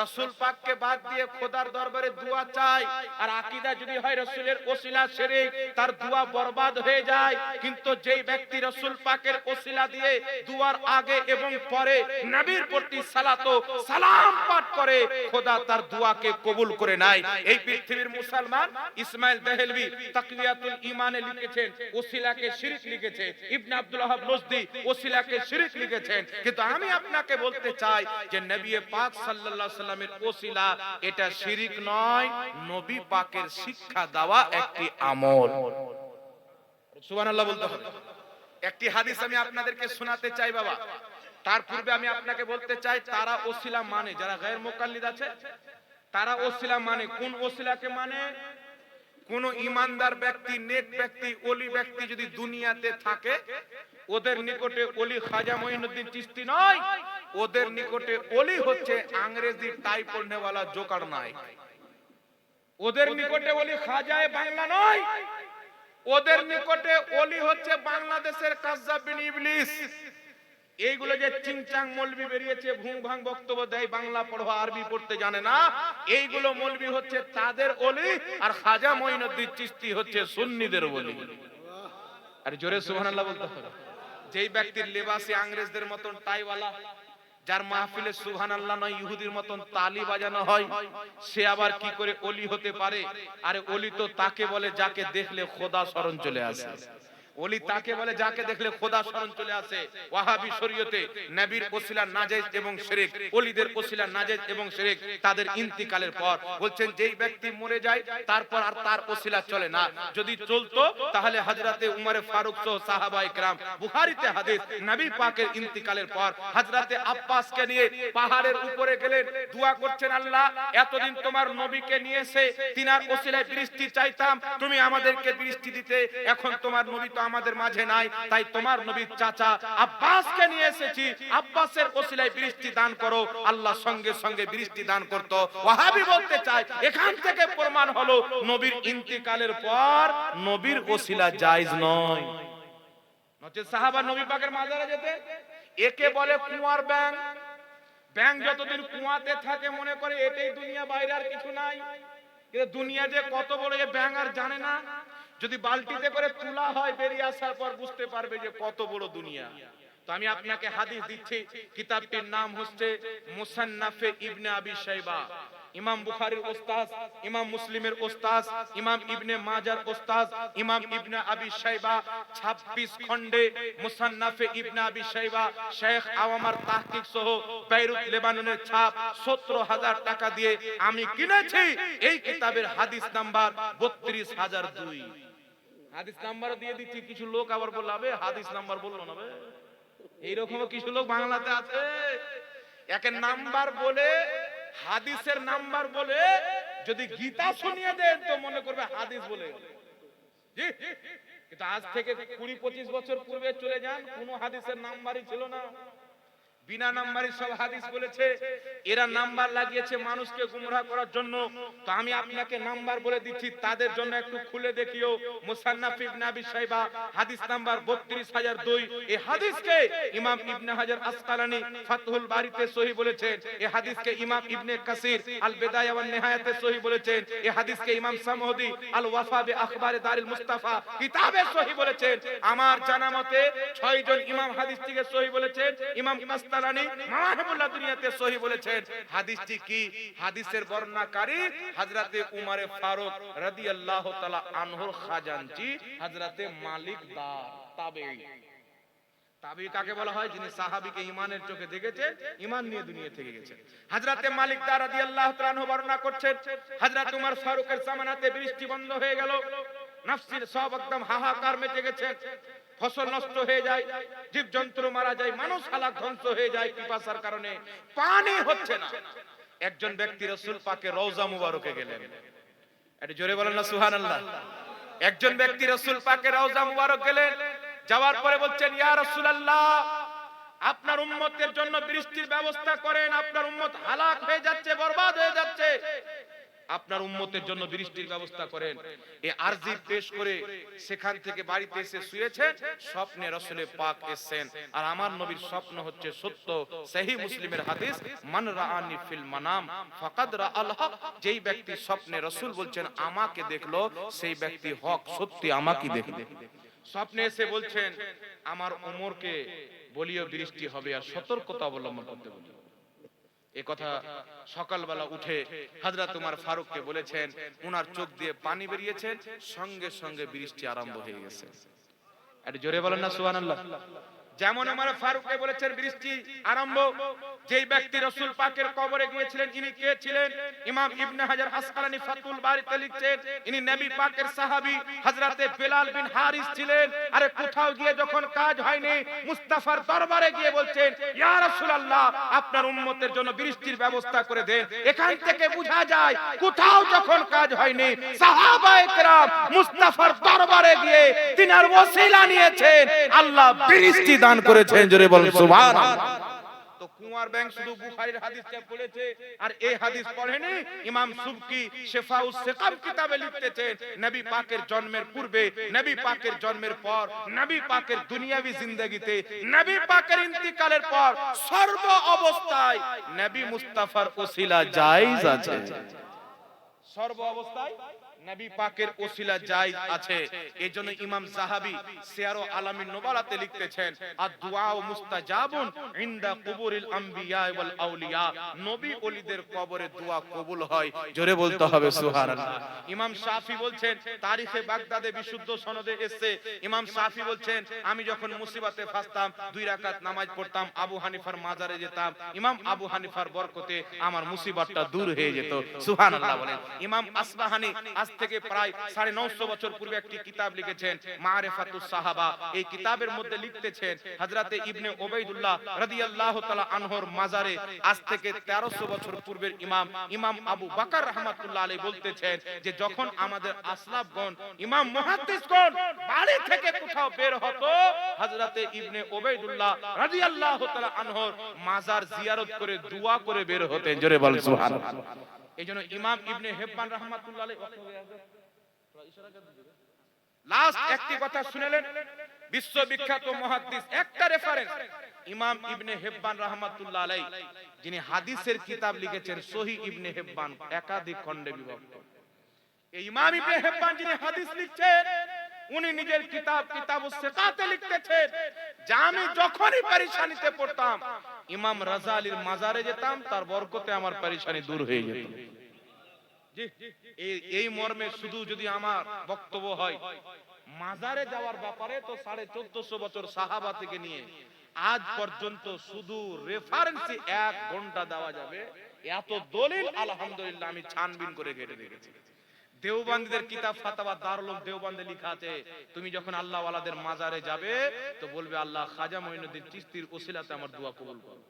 Speaker 3: রাসূল পাককে বাদ দিয়ে খোদার দরবারে দোয়া চায়, আর আকীদা যদি হয় রাসূলের ওসিলা শিরক, তার দোয়া বরবাদ হয়ে যায়। কিন্তু যেই ব্যক্তি রাসূল পাকের ওসিলা দিয়ে দোয়ার আগে এবং পরে নবীর প্রতি সালাত ও সালাম পাঠ করে, খোদা তার দোয়াকে কবুল করে নেয়। এই পৃথিবীর মুসলমান ইসমাইল দেহলভী তাকওয়াতুল ঈমানে লিখেছেন ওসিলাকে শিরক লিখেছে, ইবনে আব্দুল ওয়াহাব নজদি ওসিলাকে শিরক লিখেছেন। কিন্তু আমি আপনাকে বলতে চাই যে নবী পাক সাল্লাল্লাহু সাল্লামের ওসিলা এটা শিরক নয়, নবী পাকের শিক্ষা দেওয়া একটি আমল। সুবহানাল্লাহ বলতে হবে। একটি হাদিস আমি আপনাদেরকে শোনাতে চাই বাবা। তার পূর্বে আমি আপনাকে বলতে চাই, তারা ওসিলা মানে, যারা গায়র মুকাল্লিদ আছে তারা ওসিলা মানে। কোন ওসিলাকে মানে? কোন ইমানদার ব্যক্তি, নেক ব্যক্তি, ওলি ব্যক্তি যদি দুনিয়াতে থাকে, ওদের নিকটে ওলি খাজা মঈনুদ্দিন চিশতি নয়, ওদের নিকটে ওলি হচ্ছে ইংরেজি টাই পড়নে वाला জোকার নাই। ওদের নিকটে ওলি খাজায়ে বাংলা নয়, ওদের নিকটে ওলি হচ্ছে বাংলাদেশের কাজ্জাব বিন ইবলিস। এইগুলো যে চিংচাং মৌলবি বেরিয়েছে, ভুং ভাং বক্তব্য দেয়, বাংলা পড়া আরবি পড়তে জানে না, এইগুলো মৌলবি হচ্ছে তাদের ওলি, আর খাজা মঈনুদ্দিন চিশতি হচ্ছে সুন্নিদের ওলি। আর জোরে সুবহানাল্লাহ বলতে হবে। যেই ব্যক্তির লেবাসে ইংরেজদের মতন টাইওয়ালা, যার মাহফিলে সুবহানাল্লাহ নয় ইহুদির মতন তালি বাজানো হয়, সে আবার কি করে ওলি হতে পারে? আরে ওলি তো তাকে বলে যাকে দেখলে খোদা স্মরণ চলে আসে। ওলি তাকে বলে যাকে দেখলে খোদা স্মরণ চলে আসে। ওয়াহাবি শরীয়তে নবীর ওসিলা নাজায়েজ এবং শিরক, ওলিদের ওসিলা নাজায়েজ এবং শিরক তাদের ইন্তিকালের পর। বলছেন যেই ব্যক্তি মরে যায় তারপর আর তার ওসিলা চলে না। যদি চলতো তাহলে হযরতে উমর ফারুক সহ সাহাবায়ে কেরাম, বুখারীতে হাদিস, নবী পাকের ইন্তিকালের পর হযরতে আব্বাসকে নিয়ে পাহাড়ের উপরে গেলেন, দোয়া করছেন, আল্লাহ এতদিন তোমার নবীকে নিয়ে এসে তিনার ওসিলায় বৃষ্টি চাইতাম, তুমি আমাদেরকে বৃষ্টি দিতে, এখন তোমার নবী তো আমাদের মাঝে নাই, তাই তোমার নবীর চাচা আব্বাসকে নিয়ে এসেছি, আব্বাসের ওসিলায় বৃষ্টি দান করো। আল্লাহ সঙ্গে সঙ্গে বৃষ্টি দান করত। ওয়াহাবি বলতে চায় এখান থেকে প্রমাণ হলো নবীর ইন্তিকালের পর নবীর ওসিলা জায়েজ নয়। নচেত সাহাবা নবী পাকের মাজারে যেতে, একে বলে কুয়ার ব্যাং। ব্যাং যতদিন কুয়াতে থাকে মনে করে এটাই দুনিয়া, বাইরে আর কিছু নাই। কিন্তু দুনিয়া যে কত বড় এ ব্যাং আর জানে না। যদি বালতিতে করে তোলা হয় বেরিয়ে আসার পর বুঝতে পারবে যে কত বড় দুনিয়া। তো আমি আপনাকে হাদিস দিচ্ছি, কিতাবটির নাম হচ্ছে মুসান্নাফে ইবনে আবি শাইবা। ইমাম বুখারীর ওস্তাদ, ইমাম মুসলিমের ওস্তাদ, ইমাম ইবনে মাজার ওস্তাদ, ইমাম ইবনে আবি শাইবা 26 খণ্ডে মুসান্নাফে ইবনে আবি শাইবা, শেখ আওয়ামার তাহকিক সহ বেইরুত লেবাননের ছাপ 17000 টাকা দিয়ে আমি কিনেছি। এই কিতাবের হাদিস নাম্বার 32002। হাদিস নাম্বার দিয়ে দিচ্ছি। কিছু লোক আবার বলবে হাদিস নাম্বার বললো না, এইরকম কিছু লোক বাংলাতে আছে, একের নাম্বার বলে হাদিসের নাম্বার বলে যদি গীতা শুনিয়ে দেন তো মনে করবে হাদিস বলে। কিন্তু আজ থেকে 20-25 বছর পূর্বে চলে যান, কোনো হাদিসের নাম্বারই ছিল না। বিনা নাম্বারে সব হাদিস বলেছে, এরা নাম্বার লাগিয়েছে মানুষকে গুমরাহ করার জন্য। তো আমি আপনাকে নাম্বার বলে দিচ্ছি, তাদের জন্য একটু খুলে দেখিও। মুসান্নাফ ইবনে আবি শাইবা হাদিস নাম্বার 32002। এই হাদিসকে ইমাম ইবনে হাজার আসকালানী ফাতহুল বারীতে সহিহ বলেছেন। এই হাদিসকে ইমাম ইবনে কাসির আল বিদায়া ওয়ান নিহায়াতে সহিহ বলেছেন। এই হাদিসকে ইমাম সামউদি আল ওয়াফা বি আখবারে দারিল মুস্তাফা কিতাবে সহিহ বলেছেন। আমার জানা মতে 6 জন ইমাম হাদিসটিকে সহিহ বলেছেন। ইমাম কাসতালানী মাওয়াহিবুল্লাহ দুনিয়াতে সহিহ বলেছেন। হাদিসটি কি? হাদিসের বর্ণনাকারী হযরতে উমর ফারুক রাদিয়াল্লাহু তাআলা আনহুর খাজানচি হযরতে মালিক দার তাবেঈ। তাবেঈ কাকে বলা হয়? যিনি সাহাবীকে ঈমানের চোখে দেখেছেন, ঈমান নিয়ে দুনিয়া থেকে গেছেন। হযরতে মালিক দার রাদিয়াল্লাহু তাআলা আনহু বর্ণনা করছেন, হযরত উমর ফারুকের জামানাতে বৃষ্টি বন্ধ হয়ে গেল, নাফসির সব একদম হাহাকার মেচে গেছে, ফসল নষ্ট হয়ে যায়, জীবজন্তু মারা যায়, মানুষ হালাক ধ্বংস হয়ে যায় পিপাসার কারণে, পানি হচ্ছে না। একজন ব্যক্তি রাসূল পাকের রওজা মুবারকে গেলেন। একটু জোরে বলেন না সুবহানাল্লাহ। একজন ব্যক্তি রাসূল পাকের রওজা মুবারক গেলেন, যাওয়ার পরে বলছেন, ইয়া রাসূলুল্লাহ, আপনার উম্মতের জন্য বৃষ্টির ব্যবস্থা করেন, আপনার উম্মত হালাক হয়ে যাচ্ছে, বরবাদ হয়ে যাচ্ছে, আপনার উম্মতের জন্য বৃষ্টির ব্যবস্থা করেন। এই আরজি পেশ করে সেখান থেকে বাড়িতে এসে শুয়েছেন, স্বপ্নে রাসূল পাক এসেছেন। আর আমার নবীর স্বপ্ন হচ্ছে সত্য। সহিহ মুসলিমের হাদিস, মান রাআনি ফিল মানাম ফাকাদ রাআল হক। যেই ব্যক্তি স্বপ্নে রাসূল বলছেন আমাকে দেখলো, সেই ব্যক্তি হক, সত্যি আমাকে দেখলো। স্বপ্নে এসে বলছেন আমার ওমরকে বলিও বৃষ্টি হবে, আর সতর্কতা অবলম্বন করতে বলি। এই কথা সকালবেলা উঠে হযরত উমর ফারুককে বলেছেন, উনার চোখ দিয়ে পানি বেরিয়েছে, সঙ্গে সঙ্গে বৃষ্টি আরম্ভ হয়ে গেছে। একটু জোরে বলেন না সুবহানাল্লাহ। যেমন উমর ফারুককে বলেছেন বৃষ্টি আরম্ভ। যেই ব্যক্তি রাসূল পাকের কবরে গিয়েছিলেন, ইনি কে ছিলেন? ইমাম ইবনে হাজার আসকালানী ফাতুল বারীতে লিখছেন, ইনি নবী পাকের সাহাবী হযরতে বেলাল বিন হারিস ছিলেন। আরে কোথাও গিয়ে যখন কাজ হয়নি, মুস্তাফার দরবারে গিয়ে বলছেন, ইয়া রাসূলুল্লাহ, আপনার উম্মতের জন্য বৃষ্টির ব্যবস্থা করে দেন। এখান থেকে বোঝা যায় কোথাও যখন কাজ হয়নি, সাহাবায়ে কেরাম মুস্তাফার দরবারে গিয়ে তিনার ওসিলা নিয়েছেন, আল্লাহ বৃষ্টি দান করেছেন। জোরে বলেন সুবহানাল্লাহ। তো কুমার ব্যাংক শুধু বুখারীর হাদিসটা পড়েছে আর এই হাদিস পড়েনি। ইমাম সুবকি শিফাউস সিকাম কিতাবে লিখতেছেন, নবী পাকের জন্মের পূর্বে, নবী পাকের জন্মের পর, নবী পাকের দুনিয়াবী জিন্দেগিতে, নবী পাকের ইন্তিকালের পর সর্ব অবস্থায় নবী মুস্তাফার ওসিলা জায়েজ আছে। সর্ব অবস্থায় নবী পাকের ওসিলা জায়েজ আছে। এজন্য ইমাম যাহাবী সিয়ার আলামিন নুবালাতে লিখতেছেন, আদ-দুআ মুস্তাজাবুন ইনদা কুবুরিল আমবিয়া ওয়াল আউলিয়া। নবী ওলিদের কবরে দোয়া কবুল হয়। জোরে বলতে হবে সুবহানাল্লাহ। ইমাম শাফি বলছেন, তারিখে বাগদাদে বিশুদ্ধ সনদে এসেছে, ইমাম শাফি বলছেন, আমি যখন মুসিবতে ফাঁসতাম 2 রাকাত নামাজ পড়তাম, আবু হানিফার মাজারে যেতাম, ইমাম আবু হানিফার বরকতে আমার মুসিবতটা দূর হয়ে যেত। সুবহানাল্লাহ বলেন। ইমাম আসবাহানী আজ থেকে প্রায় 950 বছর পূর্বে একটি কিতাব লিখেছেন, মারিফাতুস সাহাবা। এই কিতাবের মধ্যে লিখতেছেন, হযরতে ইবনে উবাইদুল্লাহ রাদিয়াল্লাহু তাআলা আনহুর মাজারে আজ থেকে 1300 বছর পূর্বের ইমাম আবু বকর রাহমাতুল্লাহ আলাইহি বলতেছেন যে যখন আমাদের আসলাফগণ, ইমাম মুহাদ্দিসগণ বাড়ি থেকে কোথাও বের হতো, হযরতে ইবনে উবাইদুল্লাহ রাদিয়াল্লাহু তাআলা আনহুর মাজার জিয়ারত করে দোয়া করে বের হতেন। জোরে বলেন সুবহানাল্লাহ। এইজন্য ইমাম ইবনে হিব্বান রাহমাতুল্লাহ আলাইহি লাস্ট একটি কথা শুনেলেন, বিশ্ববিখ্যাত মুহাদ্দিস, একটা রেফারেন্স, ইমাম ইবনে হিব্বান রাহমাতুল্লাহ আলাইহি, যিনি হাদিসের কিতাব লিখেছেন সহিহ ইবনে হিব্বান, একাধিক খণ্ডে বিভক্ত। এই ইমাম ইবনে হিব্বান যিনি হাদিস লিখছেন, উনি নিজের কিতাবুস সিকাতে লিখতেছেন যে আমি যখনই পেরেশানিতে পড়তাম, ইমাম রাজালির মাজারে যেতাম, তার বরকতে আমার পেরেশানি দূর হয়ে যেত। জি, এই মর্মে শুধু যদি আমার বক্তব্য হয় মাজারে যাওয়ার ব্যাপারে, তো 1450 বছর সাহাবা থেকে নিয়ে আজ পর্যন্ত শুধু রেফারেন্সে 1 ঘন্টা দেওয়া যাবে, এত দলিল আলহামদুলিল্লাহ আমি ছানবিন করে ঘেটে দেখেছি। দেওবন্দীদের কিতাব ফাতাওয়া দারুল দেওবন্দে লেখা আছে, তুমি যখন আল্লাহ ওয়ালাদের মাজারে যাবে তো বলবে, আল্লাহ খাজা মঈনুদ্দিন চিশতির ওসিলাতে আমার দোয়া কবুল করো।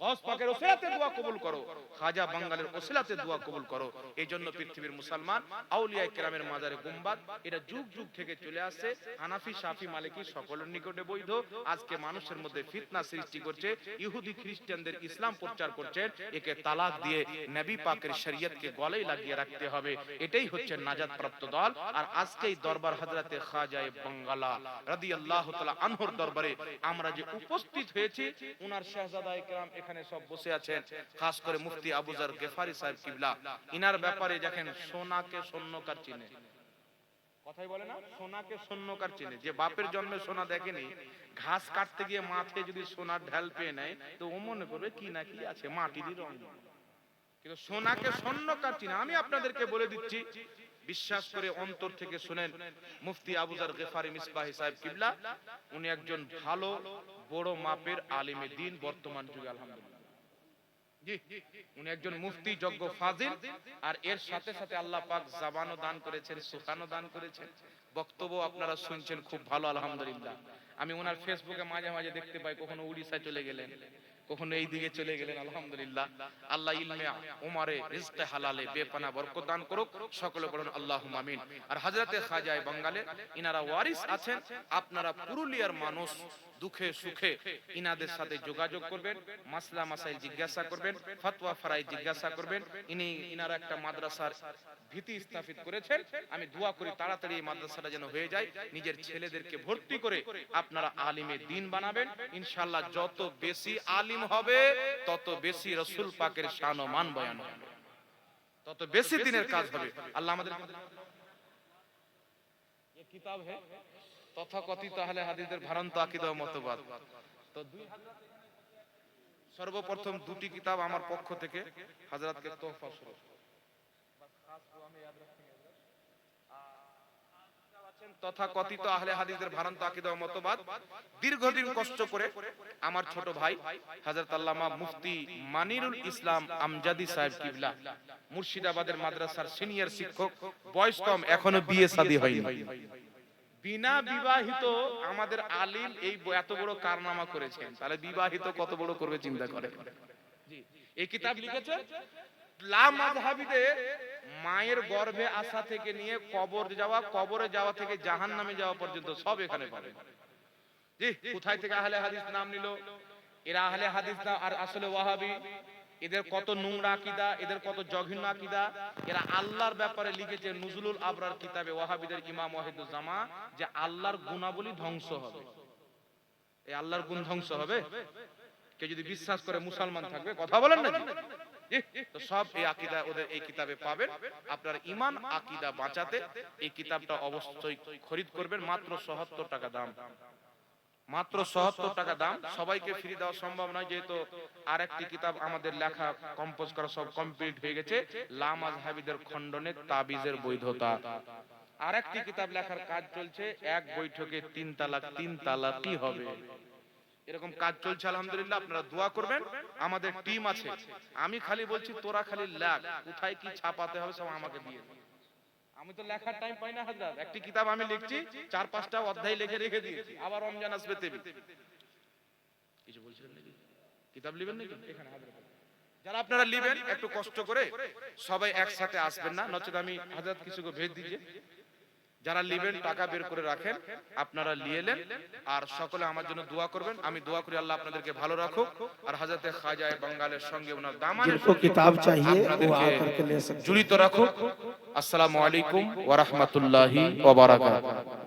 Speaker 3: গৌস পাকের ওসিলাতে দোয়া কবুল করো, খাজা বাঙ্গালের ওসিলাতে দোয়া কবুল করো। এই জন্য পৃথিবীর মুসলমান আউলিয়ায়ে কেরামের মাজারে গুম্বাদ এটা যুগ যুগ থেকে চলে আসছে। হানাফি, শাফি, মালিকি সকলের নিকটে বৈধ। আজকে মানুষের মধ্যে ফিতনা সৃষ্টি করছে, ইহুদি খ্রিস্টানদের ইসলাম প্রচার করছে। একে তালাক দিয়ে নবী পাকের শরীয়তকে গলায় লাগিয়ে রাখতে হবে, এটাই হচ্ছে নাজাত প্রাপ্ত দল। আর আজকেই দরবার হযরতে খাজায়ে বাঙ্গালা রাদিয়াল্লাহু তাআলা আনহুর দরবারে আমরা যে উপস্থিত হয়েছি, উনার শাহজাদায়ে কেরাম এখানে সব বসে আছেন, খাস করে মুফতি আবু যর গেফারি সাহেব কিবলা। ইনার ব্যাপারে দেখেন সোনাকে স্বর্ণকার চিনে, কথাই বলে না, সোনাকে স্বর্ণকার চিনে। যে বাপের জন্মে সোনা দেখেনি, ঘাস কাটতে গিয়ে মাঠে যদি সোনার ঢাল পেয়ে নেয় তো ও মনে করবে কি না কি আছে, মাটিরই রং। কিন্তু সোনাকে স্বর্ণকার চিনে। আমি আপনাদেরকে বলে দিচ্ছি, বিশ্বাস করে অন্তর থেকে শুনেন, মুফতি আবু যর গেফারি মিসবাহি সাহেব কিবলা উনি একজন ভালো বড় মাপের আলিমে দ্বীন বর্তমান যুগে, আলহামদুলিল্লাহ। জি, উনি একজন মুফতি, যোগ্য, ফাজিল। আর এর সাথে সাথে আল্লাহ পাক জবানও দান করেছেন, সুখানও দান করেছেন। বক্তব্য আপনারা শুনছেন খুব ভালো, আলহামদুলিল্লাহ। আমি ওনার ফেসবুকে মাঝে মাঝে দেখতে পাই, কখনো উড়িষ্যা চলে গেলেন, কখনো এই দিকে চলে গেলেন, আলহামদুলিল্লাহ। আল্লাহ ইলমে উমারে রিজকে হালালে বেপানা বরকত দান করুক, সকলে বলুন আল্লাহুম্মা আমিন। আর হযরতে খাজায়ে বাঙ্গালে ইনারা ওয়ারিস আছেন। আপনারা পুরুলিয়ার মানুষ, দুঃখে সুখে ইনাদের সাথে যোগাযোগ করবেন, মাসলা মাসাইল জিজ্ঞাসা করবেন, ফতোয়া ফরাই জিজ্ঞাসা করবেন। ইনারা একটা মাদ্রাসার ভিত্তি স্থাপিত করেছেন। আমি দোয়া করি তাড়াতাড়ি এই মাদ্রাসাটা যেন হয়ে যায়, নিজের ছেলেদেরকে ভর্তি করে আপনারা আলিমে দ্বীন বানাবেন। ইনশাআল্লাহ যত বেশি আলিম হবে তত বেশি রাসূল পাকের শান ও মান বয়ান হবে, তত বেশি দিনের কাজ হবে। আল্লাহ আমাদের ये किताब है তথাকথিত আহলে হাদিসের ভ্রান্ত আকীদা ও মতবাদ। তো সর্বপ্রথম দুটি কিতাব আমার পক্ষ থেকে হযরতকে তোহফা স্বরূপ তথাকথিত আহলে হাদিসের ভ্রান্ত আকীদা ও মতবাদ। দীর্ঘদিন কষ্ট করে আমার ছোট ভাই হযরত আল্লামা মুফতি মানিরুল ইসলাম আমজাদি সাহেব কিবলা, মুর্শিদাবাদের মাদ্রাসার সিনিয়র শিক্ষক, বয়স কম, এখনো বিয়ে শাদী হয়নি, বিনা বিবাহিত আমাদের আলিম এই এত বড় কারনামা করেছেন, তাহলে বিবাহিত কত বড় করবে চিন্তা করে। এই কিতাব লিখেছে লা মাযহাবিদের মায়ের গর্ভে আসা থেকে নিয়ে কবরে যাওয়া থেকে জাহান্নামে যাওয়া পর্যন্ত সব এখানে পাবে। জি, কোথায় থেকে আহলে হাদিস নাম নিল? এরা আহলে হাদিস না, আর আসলে ওয়াহাবি। এদের কত নোংরা আকীদা, এদের কত জঘন্য আকীদা। এরা আল্লাহর ব্যাপারে লিখেছে নুজুলুল আবরার কিতাবে ওয়াহাবিদের ইমাম ওয়াহিদুজ্জামা যে আল্লাহর গুণাবলী ধ্বংস হবে। এই আল্লাহর গুণ ধ্বংস হবে, কে যদি বিশ্বাস করে মুসলমান থাকবে, কথা বলেন না? তো সব এই আকীদা ওদের এই কিতাবে পাবেন। আপনার ঈমান আকীদা বাঁচাতে এই কিতাবটা অবশ্যই খরিদ করবেন। মাত্র ৭৭ টাকা দাম, মাত্র ৭৭ টাকা দাম। সবাইকে ফ্রি দেওয়া সম্ভব নয়, যেহেতু আরেকটি কিতাব আমাদের লেখা কম্পোজ করা সব কমপ্লিট হয়ে গেছে, লা মাযহাবিদের খণ্ডনে তাবিজের বৈধতা। আরেকটি কিতাব লেখার কাজ চলছে, এক বৈঠকে ৩ তালাক, ৩ তালাকই হবে, এরকম কাজ চলছে, আলহামদুলিল্লাহ। আপনারা দোয়া করবেন, আমাদের টিম আছে। আমি খালি বলছি তোরা খালি লেখ, কোথায় কি ছাপাতে হবে সব আমাকে দিয়ে। আমি তো লেখার টাইম পাই না হযরত। একটি কিতাব আমি লিখছি, ৪-৫টা অধ্যায় লিখে রেখে দিয়েছি, আবার রমজান আসবে তেবি। কিছু বলছিলেন নাকি? কিতাব নেবেন নাকি? এখানে হযরত যারা আপনারা নেবেন একটু কষ্ট করে সবাই একসাথে আসবেন না, নচেত আমি হযরত কিছুকে ভেজ দিয়েছি। যারা নেবেন টাকা বের করে রাখেন, আপনারা নিয়েলেন। আর সকলে আমার জন্য দোয়া করবেন। আমি দোয়া করি আল্লাহ আপনাদেরকে ভালো রাখুক, আর হযরতে খাজায়ে বাঙ্গালের সঙ্গে ওনার দামানে
Speaker 2: কিতাব চাহিए वो
Speaker 1: আপনাদেরকে
Speaker 2: आकर के ले सकते हैं।
Speaker 1: জড়িত রাখুক। আসসালামু আলাইকুম ওয়া রাহমাতুল্লাহি ওয়া বারাকাতুহু।